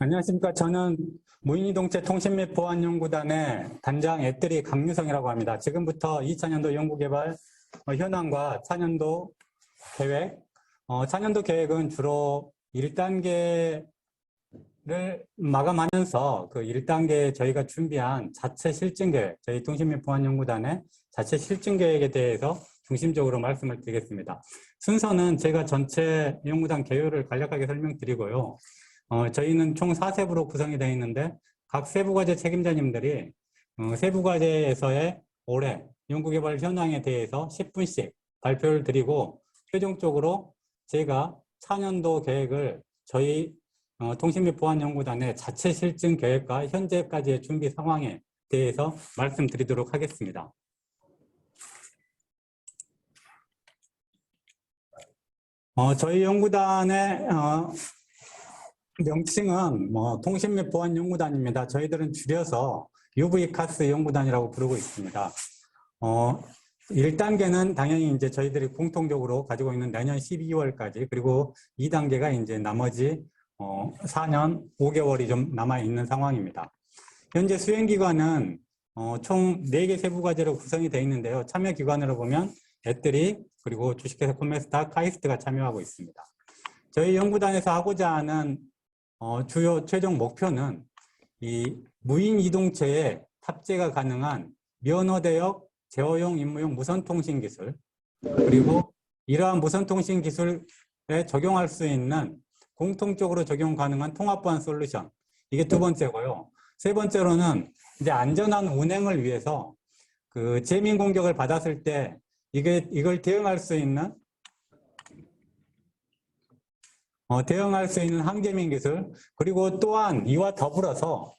안녕하십니까. 저는 무인이동체 통신 및 보안연구단의 단장 애들이 강유성이라고 합니다. 지금부터 2000년도 연구개발 현황과 4년도 계획, 4년도 계획은 주로 1단계를 마감하면서 그 1단계 저희가 준비한 자체 실증 계획, 저희 통신 및 보안연구단의 자체 실증 계획에 대해서 중심적으로 말씀을 드리겠습니다. 순서는 제가 전체 연구단 개요를 간략하게 설명드리고요. 저희는 총 4세부로 구성이 되어 있는데 각 세부과제 책임자님들이 세부과제에서의 올해 연구개발 현황에 대해서 10분씩 발표를 드리고 최종적으로 제가 4년도 계획을 저희 통신 및 보안연구단의 자체 실증 계획과 현재까지의 준비 상황에 대해서 말씀드리도록 하겠습니다. 저희 연구단의 명칭은 통신 및 보안 연구단입니다. 저희들은 줄여서 UVCAS 연구단이라고 부르고 있습니다. 1단계는 당연히 이제 저희들이 공통적으로 가지고 있는 내년 12월까지, 그리고 2단계가 이제 나머지 4년 5개월이 좀 남아 있는 상황입니다. 현재 수행기관은 총 4개 세부과제로 구성이 되어 있는데요. 참여기관으로 보면 애들이, 그리고 주식회사 코메스타, 카이스트가 참여하고 있습니다. 저희 연구단에서 하고자 하는 주요 최종 목표는 이 무인 이동체에 탑재가 가능한 면허대역, 제어용, 임무용 무선통신 기술, 그리고 이러한 무선통신 기술에 적용할 수 있는 공통적으로 적용 가능한 통합보안 솔루션, 이게 두 번째고요. 세 번째로는 이제 안전한 운행을 위해서 그 재민 공격을 받았을 때 이걸 대응할 수 있는 항재민 기술, 그리고 또한 이와 더불어서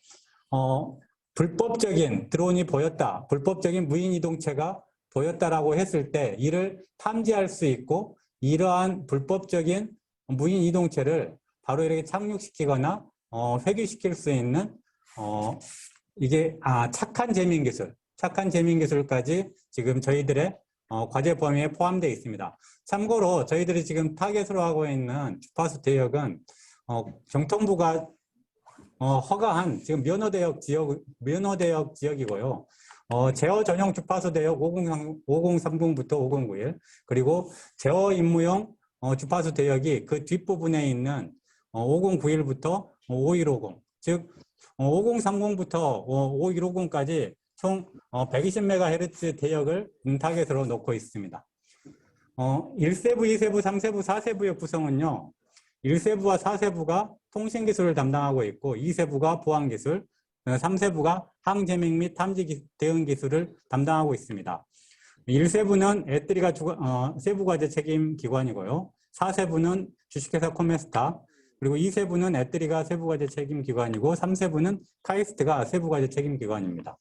불법적인 드론이 보였다, 불법적인 무인 이동체가 보였다라고 했을 때 이를 탐지할 수 있고, 이러한 불법적인 무인 이동체를 바로 이렇게 착륙시키거나 회귀시킬 수 있는 착한 재민 기술까지 지금 저희들의 과제 범위에 포함되어 있습니다. 참고로 저희들이 지금 타겟으로 하고 있는 주파수 대역은 경통부가 허가한 지금 면허대역 지역이고요. 제어 전용 주파수 대역 5030부터 5091, 그리고 제어 임무용 주파수 대역이 그 뒷부분에 있는 5091부터 5150, 즉 5030부터 5150까지 총 120MHz 대역을 타겟으로 놓고 있습니다. 1세부, 2세부, 3세부, 4세부의 구성은요. 1세부와 4세부가 통신기술을 담당하고 있고, 2세부가 보안기술, 3세부가 항재민 및 탐지 대응 기술을 담당하고 있습니다. 1세부는 애들이가 세부과제 책임 기관이고요. 4세부는 주식회사 코메스타, 그리고 2세부는 애들이가 세부과제 책임 기관이고, 3세부는 카이스트가 세부과제 책임 기관입니다.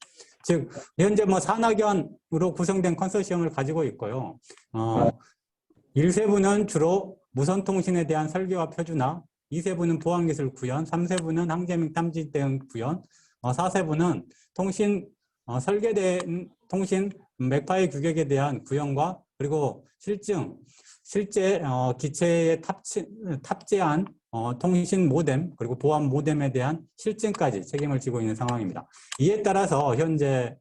즉 현재 산학연으로 구성된 컨소시엄을 가지고 있고요. 1세부는 주로 무선통신에 대한 설계와 표준화, 2세부는 보안기술 구현, 3세부는 항재민 탐지 대응 구현, 4세부는 통신 설계된 통신 맥파이 규격에 대한 구현과, 그리고 실제 기체에 탑재한 통신 모뎀, 그리고 보안 모뎀에 대한 실증까지 책임을 지고 있는 상황입니다. 이에 따라서 현재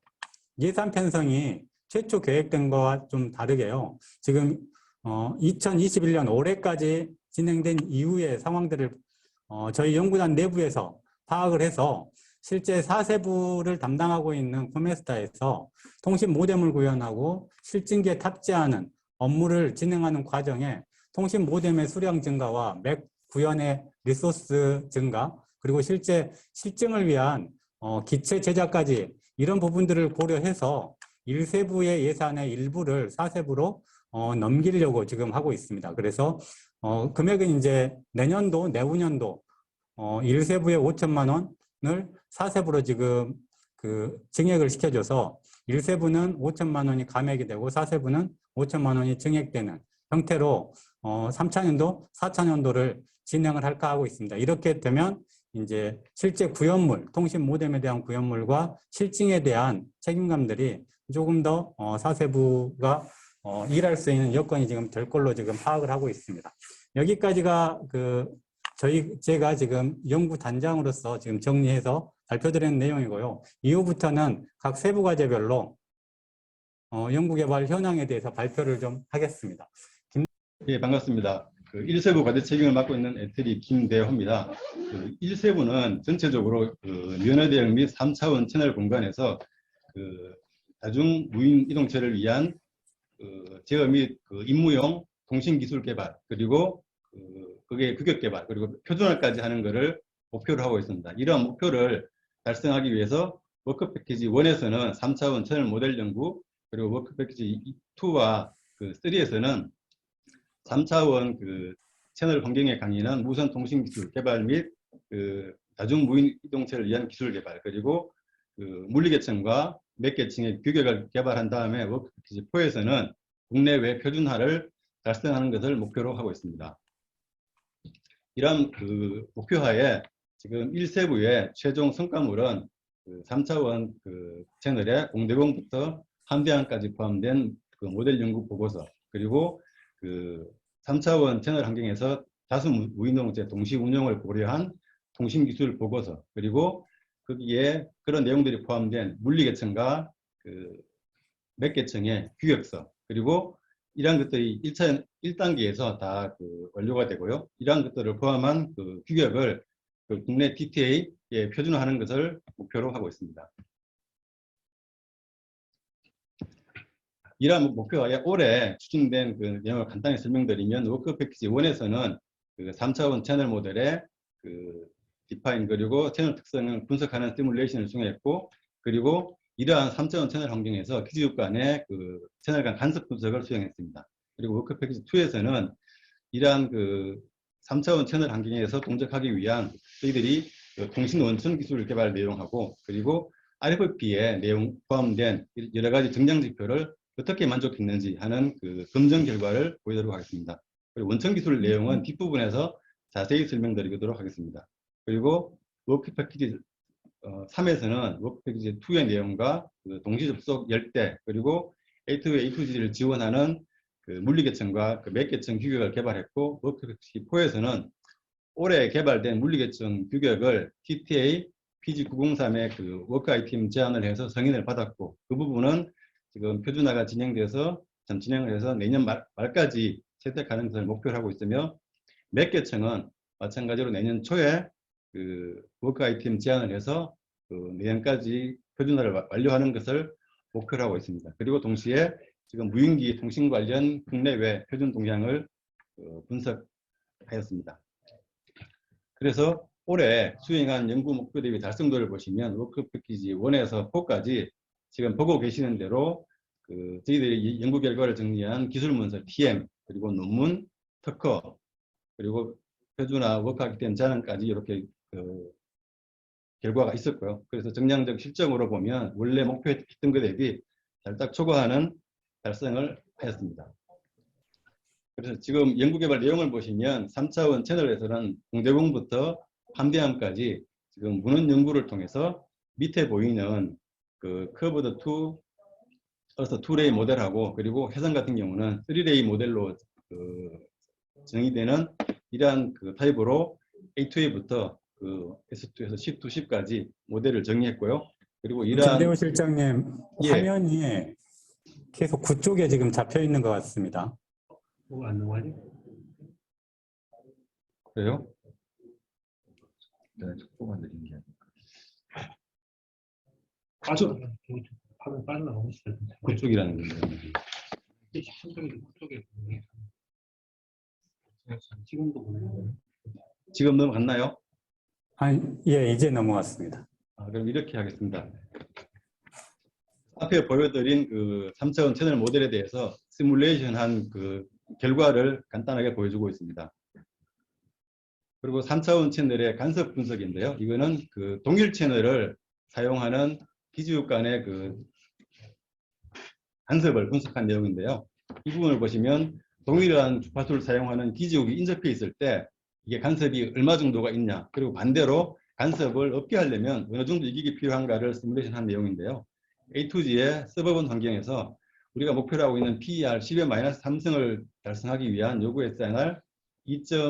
예산 편성이 최초 계획된 것과 좀 다르게요. 지금 2021년 올해까지 진행된 이후의 상황들을 저희 연구단 내부에서 파악을 해서 실제 4세부를 담당하고 있는 코메스타에서 통신 모뎀을 구현하고 실증기에 탑재하는 업무를 진행하는 과정에 통신 모뎀의 수량 증가와 맥 구현의 리소스 증가, 그리고 실제 실증을 위한 기체 제작까지 이런 부분들을 고려해서 1세부의 예산의 일부를 4세부로 넘기려고 지금 하고 있습니다. 그래서 금액은 이제 내년도, 내후년도 1세부에 5천만 원을 4세부로 지금 증액을 시켜줘서 1세부는 5천만 원이 감액이 되고 4세부는 5천만 원이 증액되는 형태로 3차년도, 4차년도를 진행을 할까 하고 있습니다. 이렇게 되면 이제 실제 구현물, 통신 모뎀에 대한 구현물과 실증에 대한 책임감들이 조금 더 4세부가 일할 수 있는 여건이 지금 될 걸로 지금 파악을 하고 있습니다. 여기까지가 제가 지금 연구 단장으로서 지금 정리해서 발표드리는 내용이고요. 이후부터는 각 세부 과제별로 연구개발 현황에 대해서 발표를 좀 하겠습니다. 예, 반갑습니다. 그 1세부 과제 책임을 맡고 있는 애트리 김대호입니다. 그 1세부는 전체적으로 그 면허 대응 및 3차원 채널 공간에서 그 다중 무인 이동체를 위한 그 제어 및 그 임무용 통신기술 개발, 그리고 그게 규격 개발, 그리고 표준화까지 하는 것을 목표로 하고 있습니다. 이러한 목표를 달성하기 위해서 워크 패키지 1에서는 3차원 채널 모델 연구, 그리고 워크 패키지 2와 그 3에서는 3차원 그 채널 환경에 강인한 무선 통신 기술 개발 및 그 다중 무인 이동체를 위한 기술 개발, 그리고 그 물리계층과 몇 계층의 규격을 개발한 다음에 워크 패키지 4에서는 국내외 표준화를 달성하는 것을 목표로 하고 있습니다. 이런 그 목표하에 지금 1세부의 최종 성과물은 그 3차원 그 채널의 공대공부터 함대항까지 포함된 그 모델 연구 보고서, 그리고 그 3차원 채널 환경에서 다수 무인동체 동시 운영을 고려한 통신기술 보고서, 그리고 거기에 그런 내용들이 포함된 물리계층과 그 몇 계층의 규격서, 그리고 이러한 것들이 1단계에서 다 그 완료가 되고요. 이러한 것들을 포함한 그 규격을 그 국내 DTA에 표준화하는 것을 목표로 하고 있습니다. 이러한 목표하에 올해 추진된 그 내용을 간단히 설명드리면, 워크 패키지 1에서는 그 3차원 채널 모델의 그 디파인, 그리고 채널 특성을 분석하는 시뮬레이션을 수행했고, 그리고 이러한 3차원 채널 환경에서 기지국 간의 그 채널 간 간섭 분석을 수행했습니다. 그리고 워크 패키지 2에서는 이러한 그 3차원 채널 환경에서 동작하기 위한 저희들이 그 통신 원천 기술 개발 내용하고, 그리고 RFP에 내용 포함된 여러 가지 정량 지표를 어떻게 만족했는지 하는 그 검증 결과를 보여드리도록 하겠습니다. 그리고 원천 기술 내용은 뒷부분에서 자세히 설명드리도록 하겠습니다. 그리고 워크 패키지 3에서는 워크 패키지 2의 내용과 그 동시 접속 열대, 그리고 A2의 A2G를 지원하는 그 물리계층과 그 몇 계층 규격을 개발했고, 워크 패키지 4에서는 올해 개발된 물리계층 규격을 TTA PG903의 그 워크 아이템 제안을 해서 승인을 받았고, 그 부분은 지금 표준화가 진행돼서 진행을 해서 내년 말까지 채택하는 것을 목표로 하고 있으며, 몇 계층은 마찬가지로 내년 초에 그 워크 아이템 제안을 해서 그 내년까지 표준화를 완료하는 것을 목표로 하고 있습니다. 그리고 동시에 지금 무인기 통신 관련 국내외 표준 동향을 분석하였습니다. 그래서 올해 수행한 연구 목표 대비 달성도를 보시면 워크 패키지 1에서 4까지 지금 보고 계시는 대로 그 저희들이 연구 결과를 정리한 기술 문서 TM, 그리고 논문, 특허, 그리고 표준화 워크 아이템 제안까지 이렇게 그 결과가 있었고요. 그래서 정량적 실적으로 보면 원래 목표했던 것 대비 살짝 초과하는 달성을 하였습니다. 그래서 지금 연구개발 내용을 보시면 3차원 채널에서는 공대공부터 함대함까지 지금 문헌 연구를 통해서 밑에 보이는 그 커브드 2, 어서 2레이 모델하고, 그리고 해상 같은 경우는 3레이 모델로 그 정의되는 이러한 그 타입으로 A2A부터 그 S2에서 C2, 10까지 모델을 정의했고요. 그리고 이러한 김대호 실장님, 화면이 계속 9쪽에 지금 잡혀 있는 것 같습니다. 뭐가 안 나와요? 그래요? 네, 속도가 느린 게 아닐까. 화면 빠져나가고 있어요. 그쪽이라는 건데요. 13쪽에 그쪽에 지금도 보면 지금 넘어갔나요? 아니, 예, 이제 넘어갔습니다. 그럼 이렇게 하겠습니다. 앞에 보여드린 그 3차원 채널 모델에 대해서 시뮬레이션 한 그 결과를 간단하게 보여주고 있습니다. 그리고 3차원 채널의 간섭 분석인데요. 이거는 그 동일 채널을 사용하는 기지국 간의 그 간섭을 분석한 내용인데요. 이 부분을 보시면 동일한 주파수를 사용하는 기지국이 인접해 있을 때 이게 간섭이 얼마 정도가 있냐, 그리고 반대로 간섭을 없게 하려면 어느 정도 이격이 필요한가를 시뮬레이션한 내용인데요. A2G의 서버본 환경에서 우리가 목표로 하고 있는 PER 10의 마이너스 3승을 달성하기 위한 요구 SNR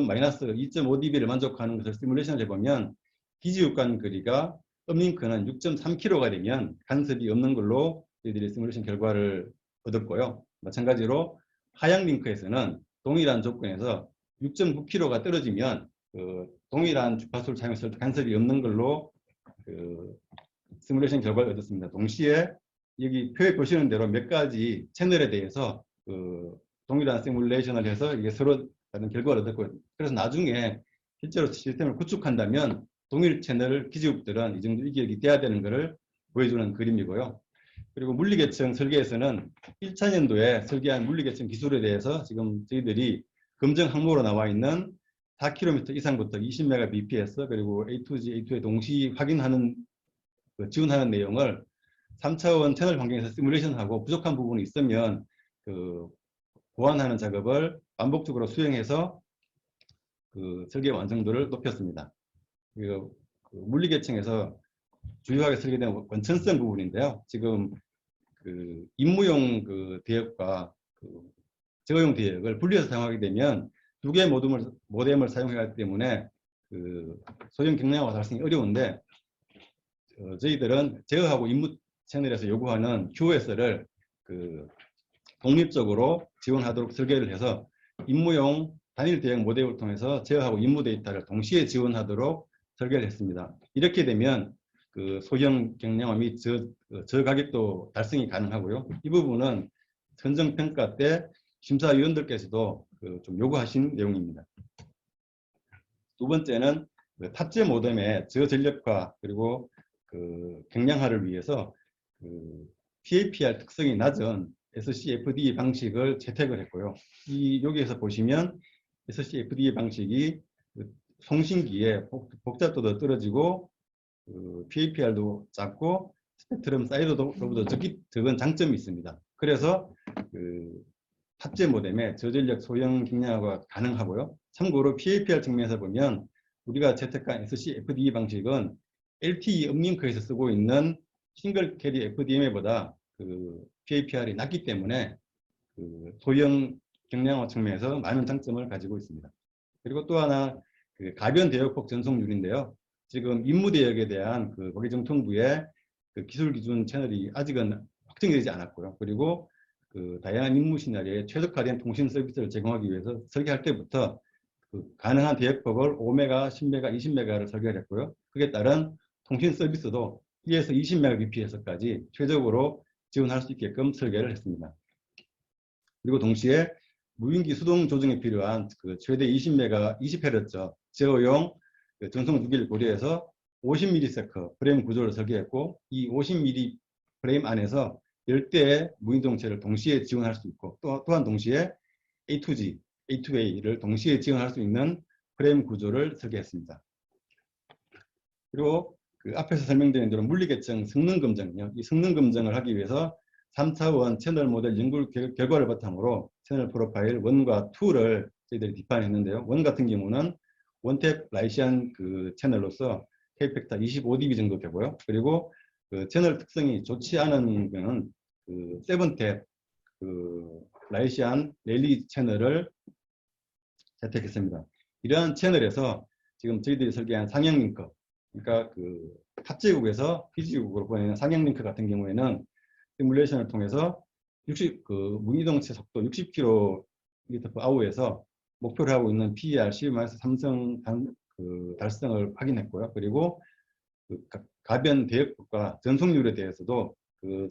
마이너스 2.5dB를 만족하는 것을 시뮬레이션을 해보면 기지육간 거리가 업링크는 6.3km가 되면 간섭이 없는 걸로 저희들이 시뮬레이션 결과를 얻었고요. 마찬가지로 하향 링크에서는 동일한 조건에서 6.9km가 떨어지면 동일한 주파수를 사용했을 때 간섭이 없는 걸로 시뮬레이션 결과를 얻었습니다. 동시에 여기 표에 보시는 대로 몇 가지 채널에 대해서 동일한 시뮬레이션을 해서 이게 서로 다른 결과를 얻었고, 그래서 나중에 실제로 시스템을 구축한다면 동일 채널 기지국들은 이 정도 이격이 돼야 되는 것을 보여주는 그림이고요. 그리고 물리계층 설계에서는 1차 년도에 설계한 물리계층 기술에 대해서 지금 저희들이 검증 항목으로 나와 있는 4km 이상부터 20Mbps 그리고 A2G, A2에 동시 확인하는 지원하는 내용을 3차원 채널 환경에서 시뮬레이션하고 부족한 부분이 있으면 보완하는 작업을 반복적으로 수행해서 설계 완성도를 높였습니다. 그리고 물리계층에서 주요하게 설계된 원천성 부분인데요. 지금 임무용 대역과 제어용 대역을 분리해서 사용하게 되면 두 개의 모뎀을 사용하기 때문에 소형 경량화가 달성이 어려운데, 저희들은 제어하고 임무 채널에서 요구하는 QoS를 독립적으로 지원하도록 설계를 해서 임무용 단일 대역 모델을 통해서 제어하고 임무 데이터를 동시에 지원하도록 설계를 했습니다. 이렇게 되면 소형 경량화 및 저가격도 달성이 가능하고요. 이 부분은 선정평가 때 심사위원들께서도 좀 요구하신 내용입니다. 두 번째는 탑재 모뎀의 저전력화 그리고 경량화를 위해서 PAPR 특성이 낮은 SCFD 방식을 채택을 했고요. 여기에서 보시면 SCFD 방식이 송신기에 복잡도도 떨어지고 PAPR도 작고 스펙트럼 사이즈도 적은 장점이 있습니다. 그래서 탑재 모뎀의 저전력 소형 경량화가 가능하고요. 참고로 PAPR 측면에서 보면 우리가 채택한 SCFD 방식은 LTE 업링크에서 쓰고 있는 싱글 캐리 FDMA보다 PAPR이 낮기 때문에 소형 경량화 측면에서 많은 장점을 가지고 있습니다. 그리고 또 하나 가변 대역폭 전송률인데요. 지금 임무 대역에 대한 거기정통부의 기술 기준 채널이 아직은 확정이 되지 않았고요. 그리고 다양한 임무 시나리오에 최적화된 통신 서비스를 제공하기 위해서 설계할 때부터 가능한 대역폭을 5메가, 10메가, 20메가를 설계를 했고요. 그에 따른 통신 서비스도 1에서 20Mbps까지 최적으로 지원할 수 있게끔 설계를 했습니다. 그리고 동시에 무인기 수동 조정에 필요한 최대 20메가, 20Hz 제어용 전송 주기를 고려해서 50ms 프레임 구조를 설계했고, 이 50mm 프레임 안에서 10대의 무인동체를 동시에 지원할 수 있고, 또한 동시에 A2G, A2A를 동시에 지원할 수 있는 프레임 구조를 설계했습니다. 그리고 앞에서 설명드린 대로 물리계층 성능 검증이요. 이 성능 검증을 하기 위해서 3차원 채널 모델 연구 결과를 바탕으로 채널 프로파일 1과 2를 저희들이 디파인했는데요. 1 같은 경우는 원탭 라이시안 채널로서 K팩터 25dB 정도 되고요. 그리고 채널 특성이 좋지 않은 거는 7탭 라이시안 랠리 채널을 채택했습니다. 이러한 채널에서 지금 저희들이 설계한 상향 링크, 그러니까 탑재국에서 피지국으로 보내는 상향 링크 같은 경우에는 시뮬레이션을 통해서 무이동체 속도 60km/h에서 목표를 하고 있는 PER 12-3성 달성을 확인했고요. 그리고 가변 대역폭과 전송률에 대해서도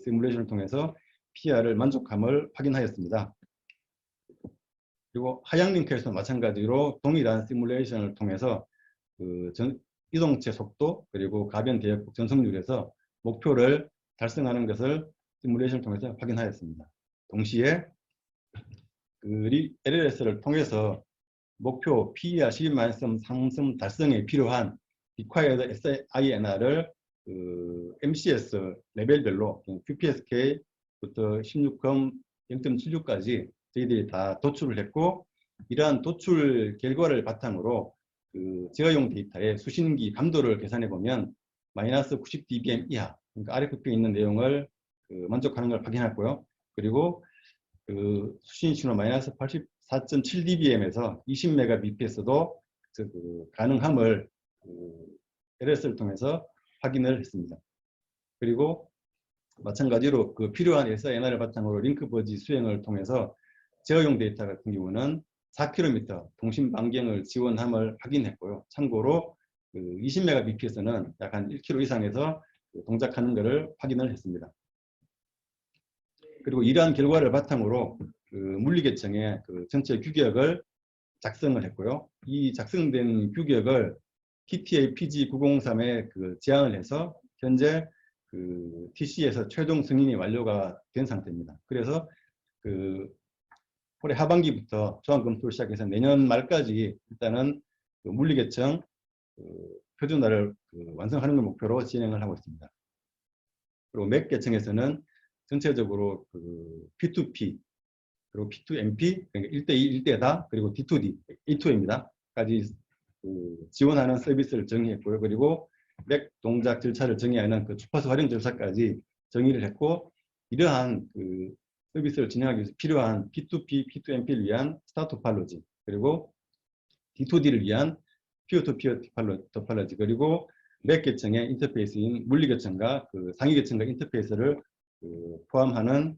시뮬레이션을 통해서 PER을 만족함을 확인하였습니다. 그리고 하향 링크에서 마찬가지로 동일한 시뮬레이션을 통해서 이동체 속도 그리고 가변 대역폭 전송률에서 목표를 달성하는 것을 시뮬레이션을 통해서 확인하였습니다. 동시에 LLS를 통해서 목표 PER 12-3성 달성에 필요한 required SINR을 MCS 레벨별로 QPSK부터 16컴 0.76까지 저희들이 다 도출을 했고, 이러한 도출 결과를 바탕으로 제어용 데이터의 수신기 감도를 계산해 보면 마이너스 90dBm 이하, 그러니까 RFP에 있는 내용을 만족하는 걸 확인했고요. 그리고 수신 신호 마이너스 4.7dBm에서 20Mbps도 가능함을 LS를 통해서 확인을 했습니다. 그리고 마찬가지로 필요한 SINR을 바탕으로 링크 버지 수행을 통해서 제어용 데이터 같은 경우는 4km 통신 반경을 지원함을 확인했고요. 참고로 20Mbps는 약 한 1km 이상에서 동작하는 것을 확인을 했습니다. 그리고 이러한 결과를 바탕으로 물리계층의 전체 규격을 작성을 했고요. 이 작성된 규격을 TTA PG903에 제안을 해서 현재 TC에서 최종 승인이 완료가 된 상태입니다. 그래서 올해 하반기부터 조항 검토를 시작해서 내년 말까지 일단은 물리계층 표준화를 완성하는 걸 목표로 진행을 하고 있습니다. 그리고 맥 계층에서는 전체적으로 P2P 그리고 P2MP 그러니까 1대2, 1대4 그리고 D2D, E2입니다. 까지 지원하는 서비스를 정의했고요. 그리고 맥 동작 절차를 정의하는 주파수 활용 절차까지 정의를 했고, 이러한 서비스를 진행하기 위해서 필요한 P2P, P2MP를 위한 스타 토팔로지, 그리고 D2D를 위한 피어-투-피어 토팔로지, 그리고 맥 계층의 인터페이스인 물리 계층과 상위 계층과 인터페이스를 포함하는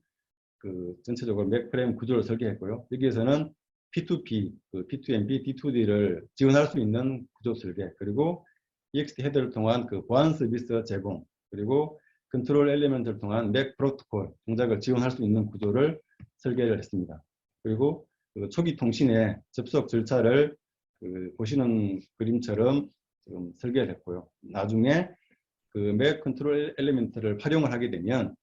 전체적으로 맥 프레임 구조를 설계했고요. 여기에서는 P2P, P2MP, D2D를 지원할 수 있는 구조 설계, 그리고 EXT 헤더를 통한 보안 서비스 제공, 그리고 컨트롤 엘리먼트를 통한 맥 프로토콜 동작을 지원할 수 있는 구조를 설계를 했습니다. 그리고 초기 통신의 접속 절차를 보시는 그림처럼 지금 설계를 했고요. 나중에 맥 컨트롤 엘리먼트를 활용을 하게 되면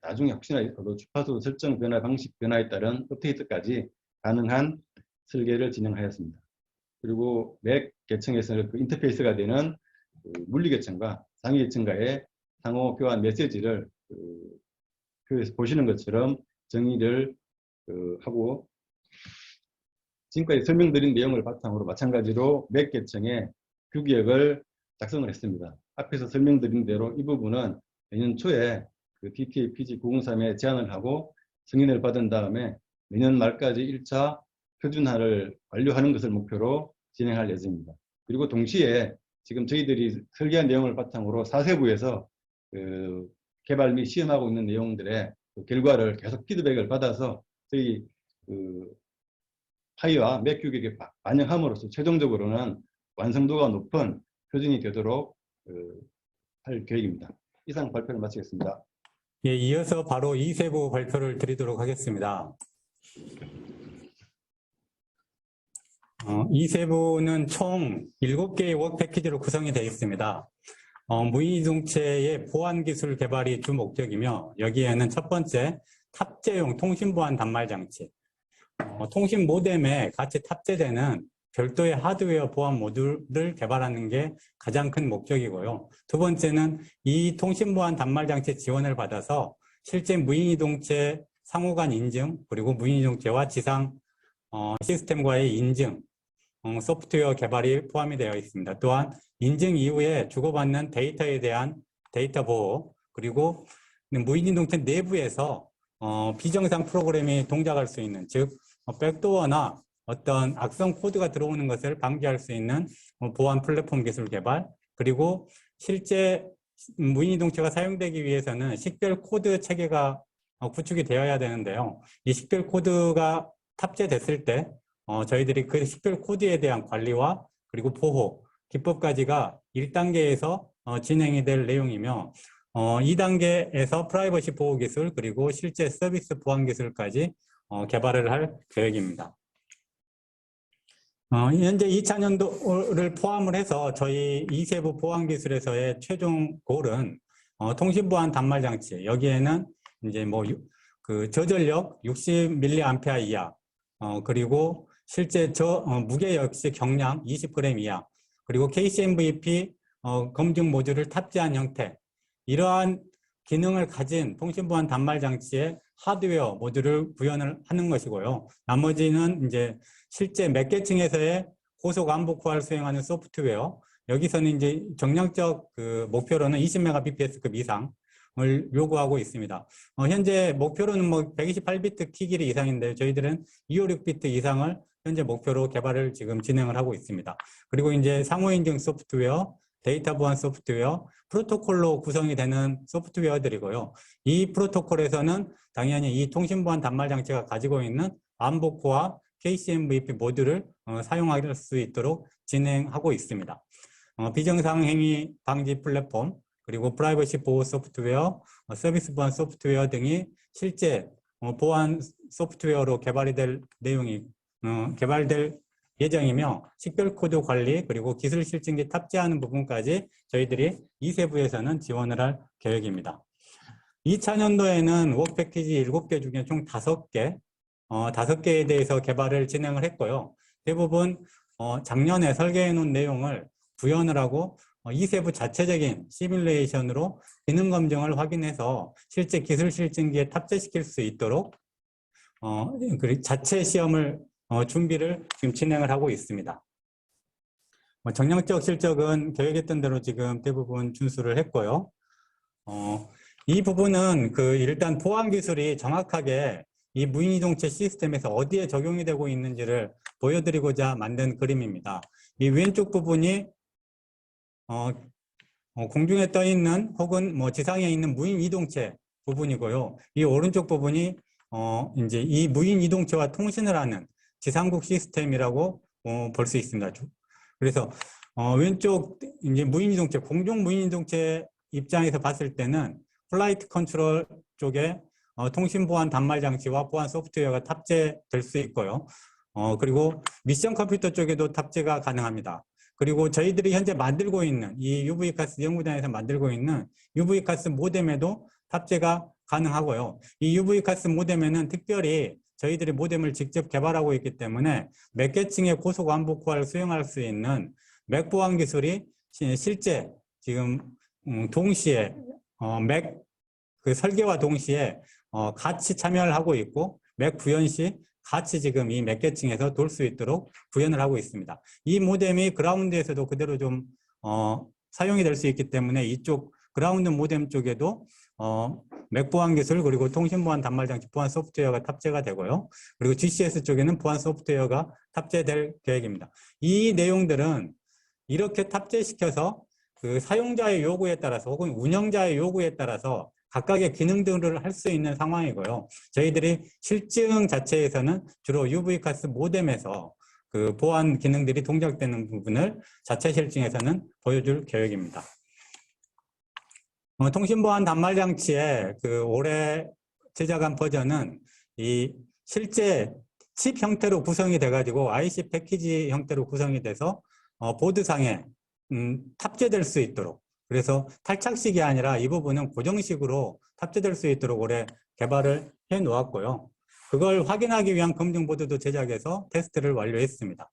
나중에 혹시나 주파수 설정 변화, 방식 변화에 따른 업데이트까지 가능한 설계를 진행하였습니다. 그리고 맥 계층에서는 인터페이스가 되는 물리 계층과 상위 계층과의 상호 교환 메시지를 보시는 것처럼 정의를 하고, 지금까지 설명드린 내용을 바탕으로 마찬가지로 맥 계층의 규격을 작성을 했습니다. 앞에서 설명드린 대로 이 부분은 내년 초에 DTA PG903에 제안을 하고 승인을 받은 다음에 내년 말까지 1차 표준화를 완료하는 것을 목표로 진행할 예정입니다. 그리고 동시에 지금 저희들이 설계한 내용을 바탕으로 사세부에서 개발 및 시험하고 있는 내용들의 결과를 계속 피드백을 받아서 저희 파이와 맥 규격에 반영함으로써 최종적으로는 완성도가 높은 표준이 되도록 할 계획입니다. 이상 발표를 마치겠습니다. 예, 이어서 바로 2세부 발표를 드리도록 하겠습니다. 2세부는 총 7개의 워크 패키지로 구성이 되어 있습니다. 무인이동체의 보안 기술 개발이 주 목적이며, 여기에는 첫 번째, 탑재용 통신 보안 단말 장치. 통신 모뎀에 같이 탑재되는 별도의 하드웨어 보안 모듈을 개발하는 게 가장 큰 목적이고요. 두 번째는 이 통신 보안 단말 장치 지원을 받아서 실제 무인이동체 상호간 인증, 그리고 무인이동체와 지상 시스템과의 인증, 소프트웨어 개발이 포함이 되어 있습니다. 또한 인증 이후에 주고받는 데이터에 대한 데이터 보호, 그리고 무인이동체 내부에서 비정상 프로그램이 동작할 수 있는, 즉 백도어나 어떤 악성 코드가 들어오는 것을 방지할 수 있는 보안 플랫폼 기술 개발, 그리고 실제 무인이동체가 사용되기 위해서는 식별 코드 체계가 구축이 되어야 되는데요. 이 식별 코드가 탑재됐을 때 저희들이 그 식별 코드에 대한 관리와 그리고 보호, 기법까지가 1단계에서 진행이 될 내용이며, 2단계에서 프라이버시 보호 기술, 그리고 실제 서비스 보안 기술까지 개발을 할 계획입니다. 현재 2차년도를 포함을 해서 저희 2세부 보안기술에서의 최종 골은 통신보안 단말 장치, 여기에는 이제 저전력 60mA 이하, 그리고 실제 무게 역시 경량 20g 이하, 그리고 KCMVP 검증 모듈을 탑재한 형태, 이러한 기능을 가진 통신보안 단말 장치에 하드웨어 모듈을 구현을 하는 것이고요. 나머지는 이제 실제 맥 계층에서의 고속 안보 코어를 수행하는 소프트웨어, 여기서는 이제 정량적 목표로는 20Mbps급 이상, 요구하고 있습니다. 현재 목표로는 뭐 128비트 키 길이 이상인데 저희들은 256비트 이상을 현재 목표로 개발을 지금 진행을 하고 있습니다. 그리고 이제 상호인증 소프트웨어, 데이터 보안 소프트웨어, 프로토콜로 구성이 되는 소프트웨어들이고요. 이 프로토콜에서는 당연히 이 통신보안 단말 장치가 가지고 있는 암보코와 KCMVP 모듈을 사용할 수 있도록 진행하고 있습니다. 비정상 행위 방지 플랫폼, 그리고 프라이버시 보호 소프트웨어, 서비스 보안 소프트웨어 등이 실제 보안 소프트웨어로 개발될 예정이며 식별 코드 관리 그리고 기술 실증기 탑재하는 부분까지 저희들이 이세부에서는 지원을 할 계획입니다. 2000년도에는 워크 패키지 7개 중에 총 5개에 대해서 개발을 진행을 했고요. 대부분 작년에 설계해 놓은 내용을 구현을 하고 이세부 자체적인 시뮬레이션으로 기능 검증을 확인해서 실제 기술 실증기에 탑재시킬 수 있도록 자체 시험을 준비를 지금 진행을 하고 있습니다. 정량적 실적은 계획했던 대로 지금 대부분 준수를 했고요. 이 부분은 일단 보안 기술이 정확하게 이 무인이동체 시스템에서 어디에 적용이 되고 있는지를 보여드리고자 만든 그림입니다. 이 왼쪽 부분이 공중에 떠 있는 혹은 뭐 지상에 있는 무인 이동체 부분이고요. 이 오른쪽 부분이 이제 이 무인 이동체와 통신을 하는 지상국 시스템이라고 볼 수 있습니다. 그래서 왼쪽 이제 무인 이동체, 공중 무인 이동체 입장에서 봤을 때는 플라이트 컨트롤 쪽에 통신 보안 단말 장치와 보안 소프트웨어가 탑재될 수 있고요. 그리고 미션 컴퓨터 쪽에도 탑재가 가능합니다. 그리고 저희들이 현재 만들고 있는 이 UVCAS 연구단에서 만들고 있는 UVCAS 모뎀에도 탑재가 가능하고요. 이 UVCAS 모뎀에는 특별히 저희들이 모뎀을 직접 개발하고 있기 때문에 몇 개 층의 고속 안보코어를 수행할 수 있는 맥 보안 기술이 실제 지금 동시에 맥 설계와 동시에 같이 참여를 하고 있고 맥 구현 시 같이 지금 이 몇 개 층에서 돌 수 있도록 구현을 하고 있습니다. 이 모뎀이 그라운드에서도 그대로 좀 사용이 될 수 있기 때문에 이쪽 그라운드 모뎀 쪽에도 맥 보안 기술 그리고 통신 보안 단말 장치 보안 소프트웨어가 탑재가 되고요. 그리고 GCS 쪽에는 보안 소프트웨어가 탑재될 계획입니다. 이 내용들은 이렇게 탑재시켜서 그 사용자의 요구에 따라서 혹은 운영자의 요구에 따라서 각각의 기능들을 할 수 있는 상황이고요. 저희들이 실증 자체에서는 주로 UVCAS 모뎀에서 그 보안 기능들이 동작되는 부분을 자체 실증에서는 보여줄 계획입니다. 통신보안 단말 장치의 그 올해 제작한 버전은 이 실제 칩 형태로 구성이 돼가지고 IC 패키지 형태로 구성이 돼서 보드상에 탑재될 수 있도록, 그래서 탈착식이 아니라 이 부분은 고정식으로 탑재될 수 있도록 올해 개발을 해 놓았고요. 그걸 확인하기 위한 검증보드도 제작해서 테스트를 완료했습니다.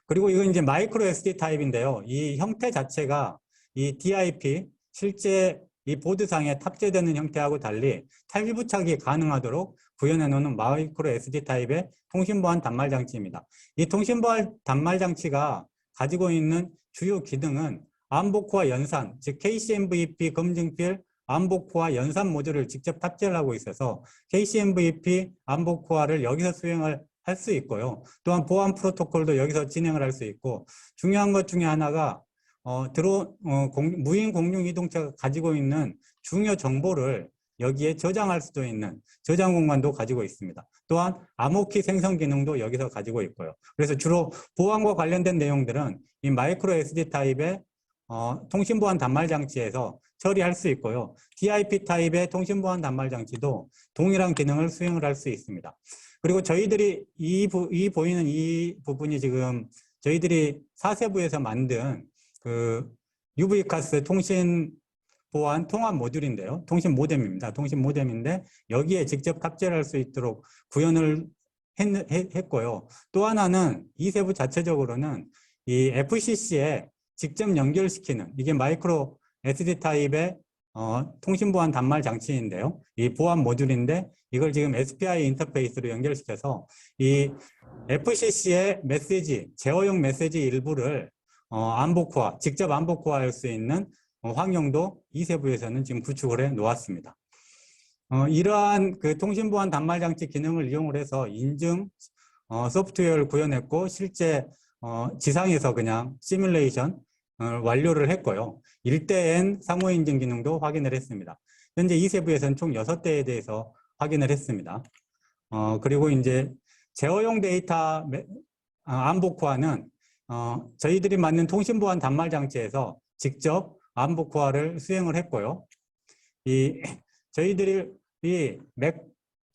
그리고 이건 이제 마이크로 SD 타입인데요. 이 형태 자체가 이 DIP, 실제 이 보드상에 탑재되는 형태하고 달리 탈부착이 가능하도록 구현해 놓은 마이크로 SD 타입의 통신보안 단말 장치입니다. 이 통신보안 단말 장치가 가지고 있는 주요 기능은 암보코어 연산, 즉 KCMVP 검증필 암보코어 연산 모듈을 직접 탑재를 하고 있어서 KCMVP 암보코어를 여기서 수행을 할 수 있고요. 또한 보안 프로토콜도 여기서 진행을 할 수 있고, 중요한 것 중에 하나가 무인 공중 이동체가 가지고 있는 중요 정보를 여기에 저장할 수도 있는 저장 공간도 가지고 있습니다. 또한 암호키 생성 기능도 여기서 가지고 있고요. 그래서 주로 보안과 관련된 내용들은 이 마이크로 SD 타입의 통신보안 단말 장치에서 처리할 수 있고요. DIP 타입의 통신보안 단말 장치도 동일한 기능을 수행을 할 수 있습니다. 그리고 저희들이 보이는 이 부분이 지금 저희들이 사세부에서 만든 그 UVCAS 통신 보안 통합 모듈인데요. 통신 모뎀입니다. 통신 모뎀인데 여기에 직접 탑재를 할 수 있도록 구현을 했고요. 또 하나는 이세부 자체적으로는 이 FCC에 직접 연결시키는, 이게 마이크로 SD 타입의 통신 보안 단말 장치인데요. 이 보안 모듈인데 이걸 지금 SPI 인터페이스로 연결시켜서 이 FCC의 메시지, 제어용 메시지 일부를 직접 안보코어 할 수 있는 환경도 이세부에서는 지금 구축을 해 놓았습니다. 이러한 그 통신보안 단말장치 기능을 이용을 해서 인증 소프트웨어를 구현했고 실제 지상에서 그냥 시뮬레이션 완료를 했고요. 1대N 상호인증 기능도 확인을 했습니다. 현재 이세부에서는 총 6대에 대해서 확인을 했습니다. 그리고 이제 제어용 데이터 암복화는 저희들이 만든 통신보안 단말장치에서 직접 암복화를 수행을 했고요. 저희들이 몇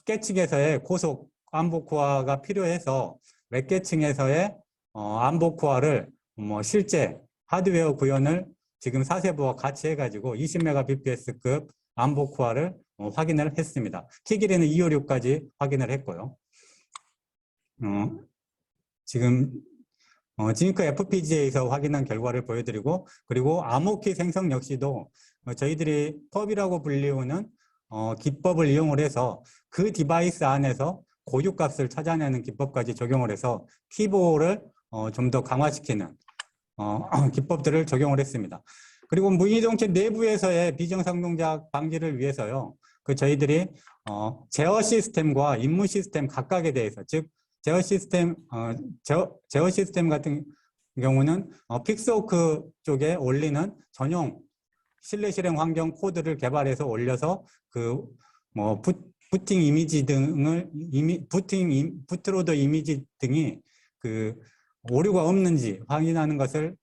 개 층에서의 고속 암복화가 필요해서 몇 개 층에서의 암복화를 실제 하드웨어 구현을 지금 4세부와 같이 해가지고 20Mbps급 암복화를 확인을 했습니다. 키 길이는 256까지 확인을 했고요. 지금 지니커 FPGA에서 확인한 결과를 보여드리고, 그리고 암호키 생성 역시도 저희들이 펍이라고 불리우는 기법을 이용을 해서 그 디바이스 안에서 고유값을 찾아내는 기법까지 적용을 해서 키보를 좀 더 강화시키는 기법들을 적용을 했습니다. 그리고 무인이동체 내부에서의 비정상 동작 방지를 위해서요, 저희들이 제어 시스템과 임무 시스템 각각에 대해서, 즉 제어 시스템 같은 경우는 픽스호크 쪽에 올리는 전용 실내 실행 환경 코드를 개발해서 올려서 부팅 이미지 등을 부트로더 이미지 등이 오류가 없는지 확인하는 것을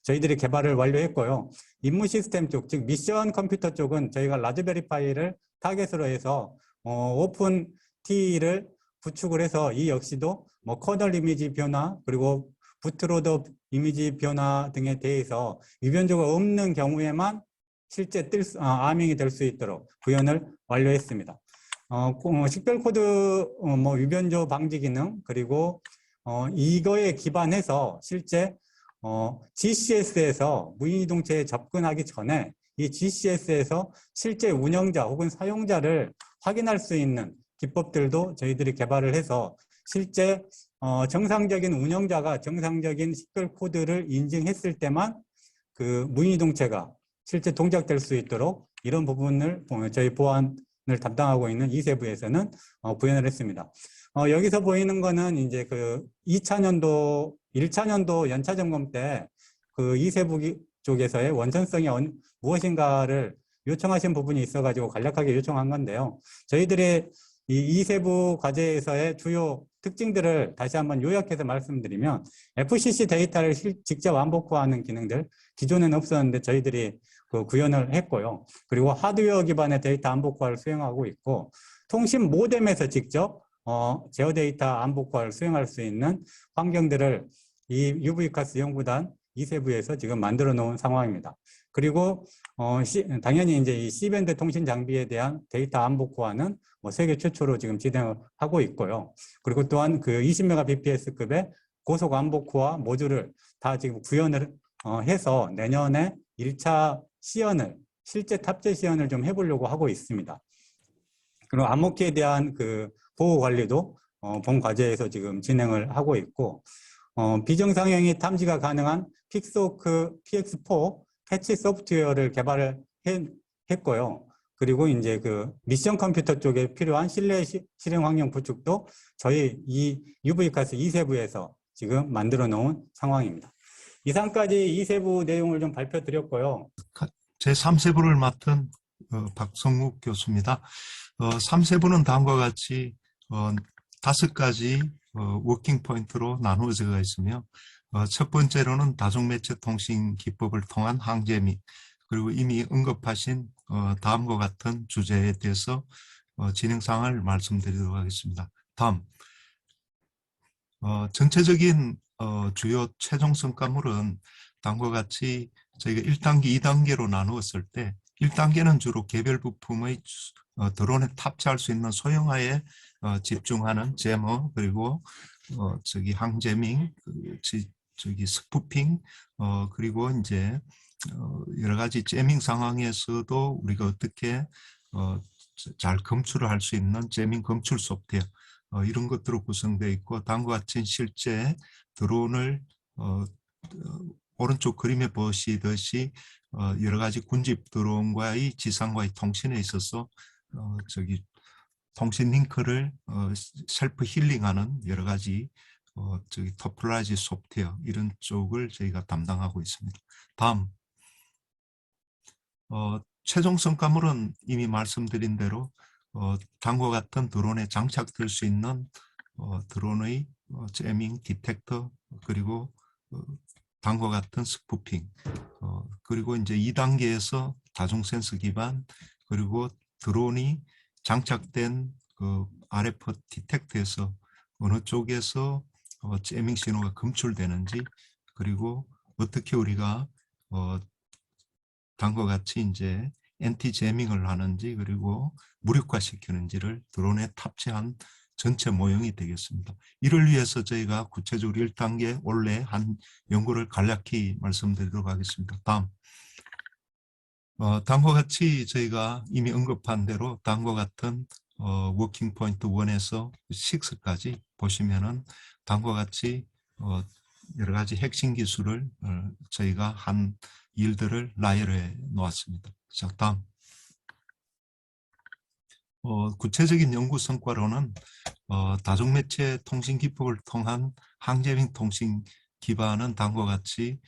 저희들이 개발을 완료했고요. 임무 시스템 쪽, 즉 미션 컴퓨터 쪽은 저희가 라즈베리파이를 타겟으로 해서 오픈 T를 구축을 해서 이 역시도 커널 이미지 변화 그리고 부트로더 이미지 변화 등에 대해서 위변조가 없는 경우에만 실제 아밍이 될 수 있도록 구현을 완료했습니다. 식별 코드 위변조 방지 기능, 그리고 이거에 기반해서 실제 GCS에서 무인이동체에 접근하기 전에 이 GCS에서 실제 운영자 혹은 사용자를 확인할 수 있는 기법들도 저희들이 개발을 해서 실제 정상적인 운영자가 정상적인 식별 코드를 인증했을 때만 그 무인이동체가 실제 동작될 수 있도록 이런 부분을 저희 보안을 담당하고 있는 이세부에서는 구현을 했습니다. 여기서 보이는 거는 이제 1차년도 연차 점검 때 이세부 쪽에서의 원천성이 무엇인가를 요청하신 부분이 있어가지고 간략하게 요청한 건데요. 저희들이 이 이세부 과제에서의 주요 특징들을 다시 한번 요약해서 말씀드리면, FCC 데이터를 직접 완복화하는 기능들, 기존에는 없었는데 저희들이 구현을 했고요. 그리고 하드웨어 기반의 데이터 암복화를 수행하고 있고, 통신 모뎀에서 직접 제어 데이터 암복화를 수행할 수 있는 환경들을 이 UVCAS 연구단 이세부에서 지금 만들어 놓은 상황입니다. 그리고 당연히 이제 이 C밴드 통신 장비에 대한 데이터 암복화는 세계 최초로 지금 진행을 하고 있고요. 그리고 또한 20Mbps급의 고속 암복화 모듈을 다 지금 구현을 해서 내년에 1차 시연을, 실제 탑재 시연을 좀 해보려고 하고 있습니다. 그리고 암호키에 대한 보호 관리도 본 과제에서 지금 진행을 하고 있고, 비정상행위 탐지가 가능한 픽스호크 PX4 패치 소프트웨어를 개발을 했고요. 그리고 이제 미션 컴퓨터 쪽에 필요한 실내 실행 환경 구축도 저희 이 UVCAS 이세부에서 지금 만들어 놓은 상황입니다. 이상까지 이세부 내용을 좀 발표드렸고요. 제3세부를 맡은 박성욱 교수입니다. 3세부는 다음과 같이 5가지 워킹 포인트로 나누어져 있으며, 첫 번째로는 다중매체 통신 기법을 통한 항제 및, 그리고 이미 언급하신 다음과 같은 주제에 대해서 진행 사항을 말씀드리도록 하겠습니다. 다음, 전체적인 주요 최종 성과물은 다음과 같이 저희가 1단계, 2단계로 나누었을 때, 1단계는 주로 개별 부품의 드론에 탑재할 수 있는 소형화에 집중하는 제머, 그리고 항제밍, 스푸핑, 그리고 이제 여러 가지 제밍 상황에서도 우리가 어떻게 잘 검출을 할 수 있는 제밍 검출 소프트웨어, 이런 것들로 구성되어 있고, 다음과 같이 실제 드론을 오른쪽 그림에 보시듯이 여러 가지 군집 드론과의 지상과의 통신에 있어서 저기 통신 링크를 셀프 힐링하는 여러 가지 저기 토폴라지 소프트웨어 이런 쪽을 저희가 담당하고 있습니다. 다음 최종 성과물은 이미 말씀드린 대로 다음과 같은 드론에 장착될 수 있는 드론의 제밍 디텍터 그리고 다음과 같은 스푸핑 그리고 이제 2단계에서 다중 센서 기반 그리고 드론이 장착된 그 RF 디텍터에서 어느 쪽에서 제밍 신호가 검출되는지 그리고 어떻게 우리가 다음과 같이 이제 엔티 제밍을 하는지 그리고 무력화시키는지를 드론에 탑재한 전체 모형이 되겠습니다. 이를 위해서 저희가 구체적으로 1단계 원래 한 연구를 간략히 말씀드리도록 하겠습니다. 다음. 다음과 같이 저희가 이미 언급한 대로 다음과 같은 워킹 포인트 1에서 6까지 보시면은 다음과 같이 여러 가지 핵심 기술을 저희가 한 일들을 나열해 놓았습니다. 자, 다음. 구체적인 연구 성과로는 다중매체 통신 기법을 통한 항제밍 통신 기반은 다음과 같이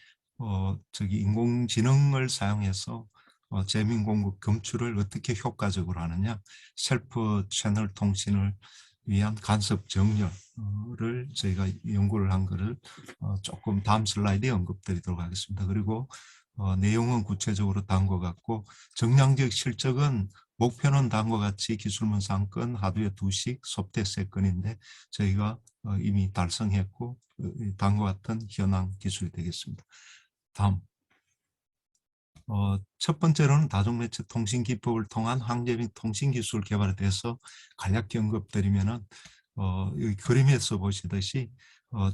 저기 인공지능을 사용해서 제밍 공급 검출을 어떻게 효과적으로 하느냐, 셀프 채널 통신을 위한 간섭 정렬을 저희가 연구를 한 것을 조금 다음 슬라이드에 언급드리도록 하겠습니다. 그리고 내용은 구체적으로 다음과 같고 정량적 실적은 목표는 다음과 같이 기술문서 한 건, 하루에 2씩, 소프트웨어 3건인데 저희가 이미 달성했고 다음과 같은 현황 기술이 되겠습니다. 다음. 첫 번째로는 다중매체 통신 기법을 통한 항제밍 통신 기술 개발에 대해서 간략히 언급드리면은 여기 그림에서 보시듯이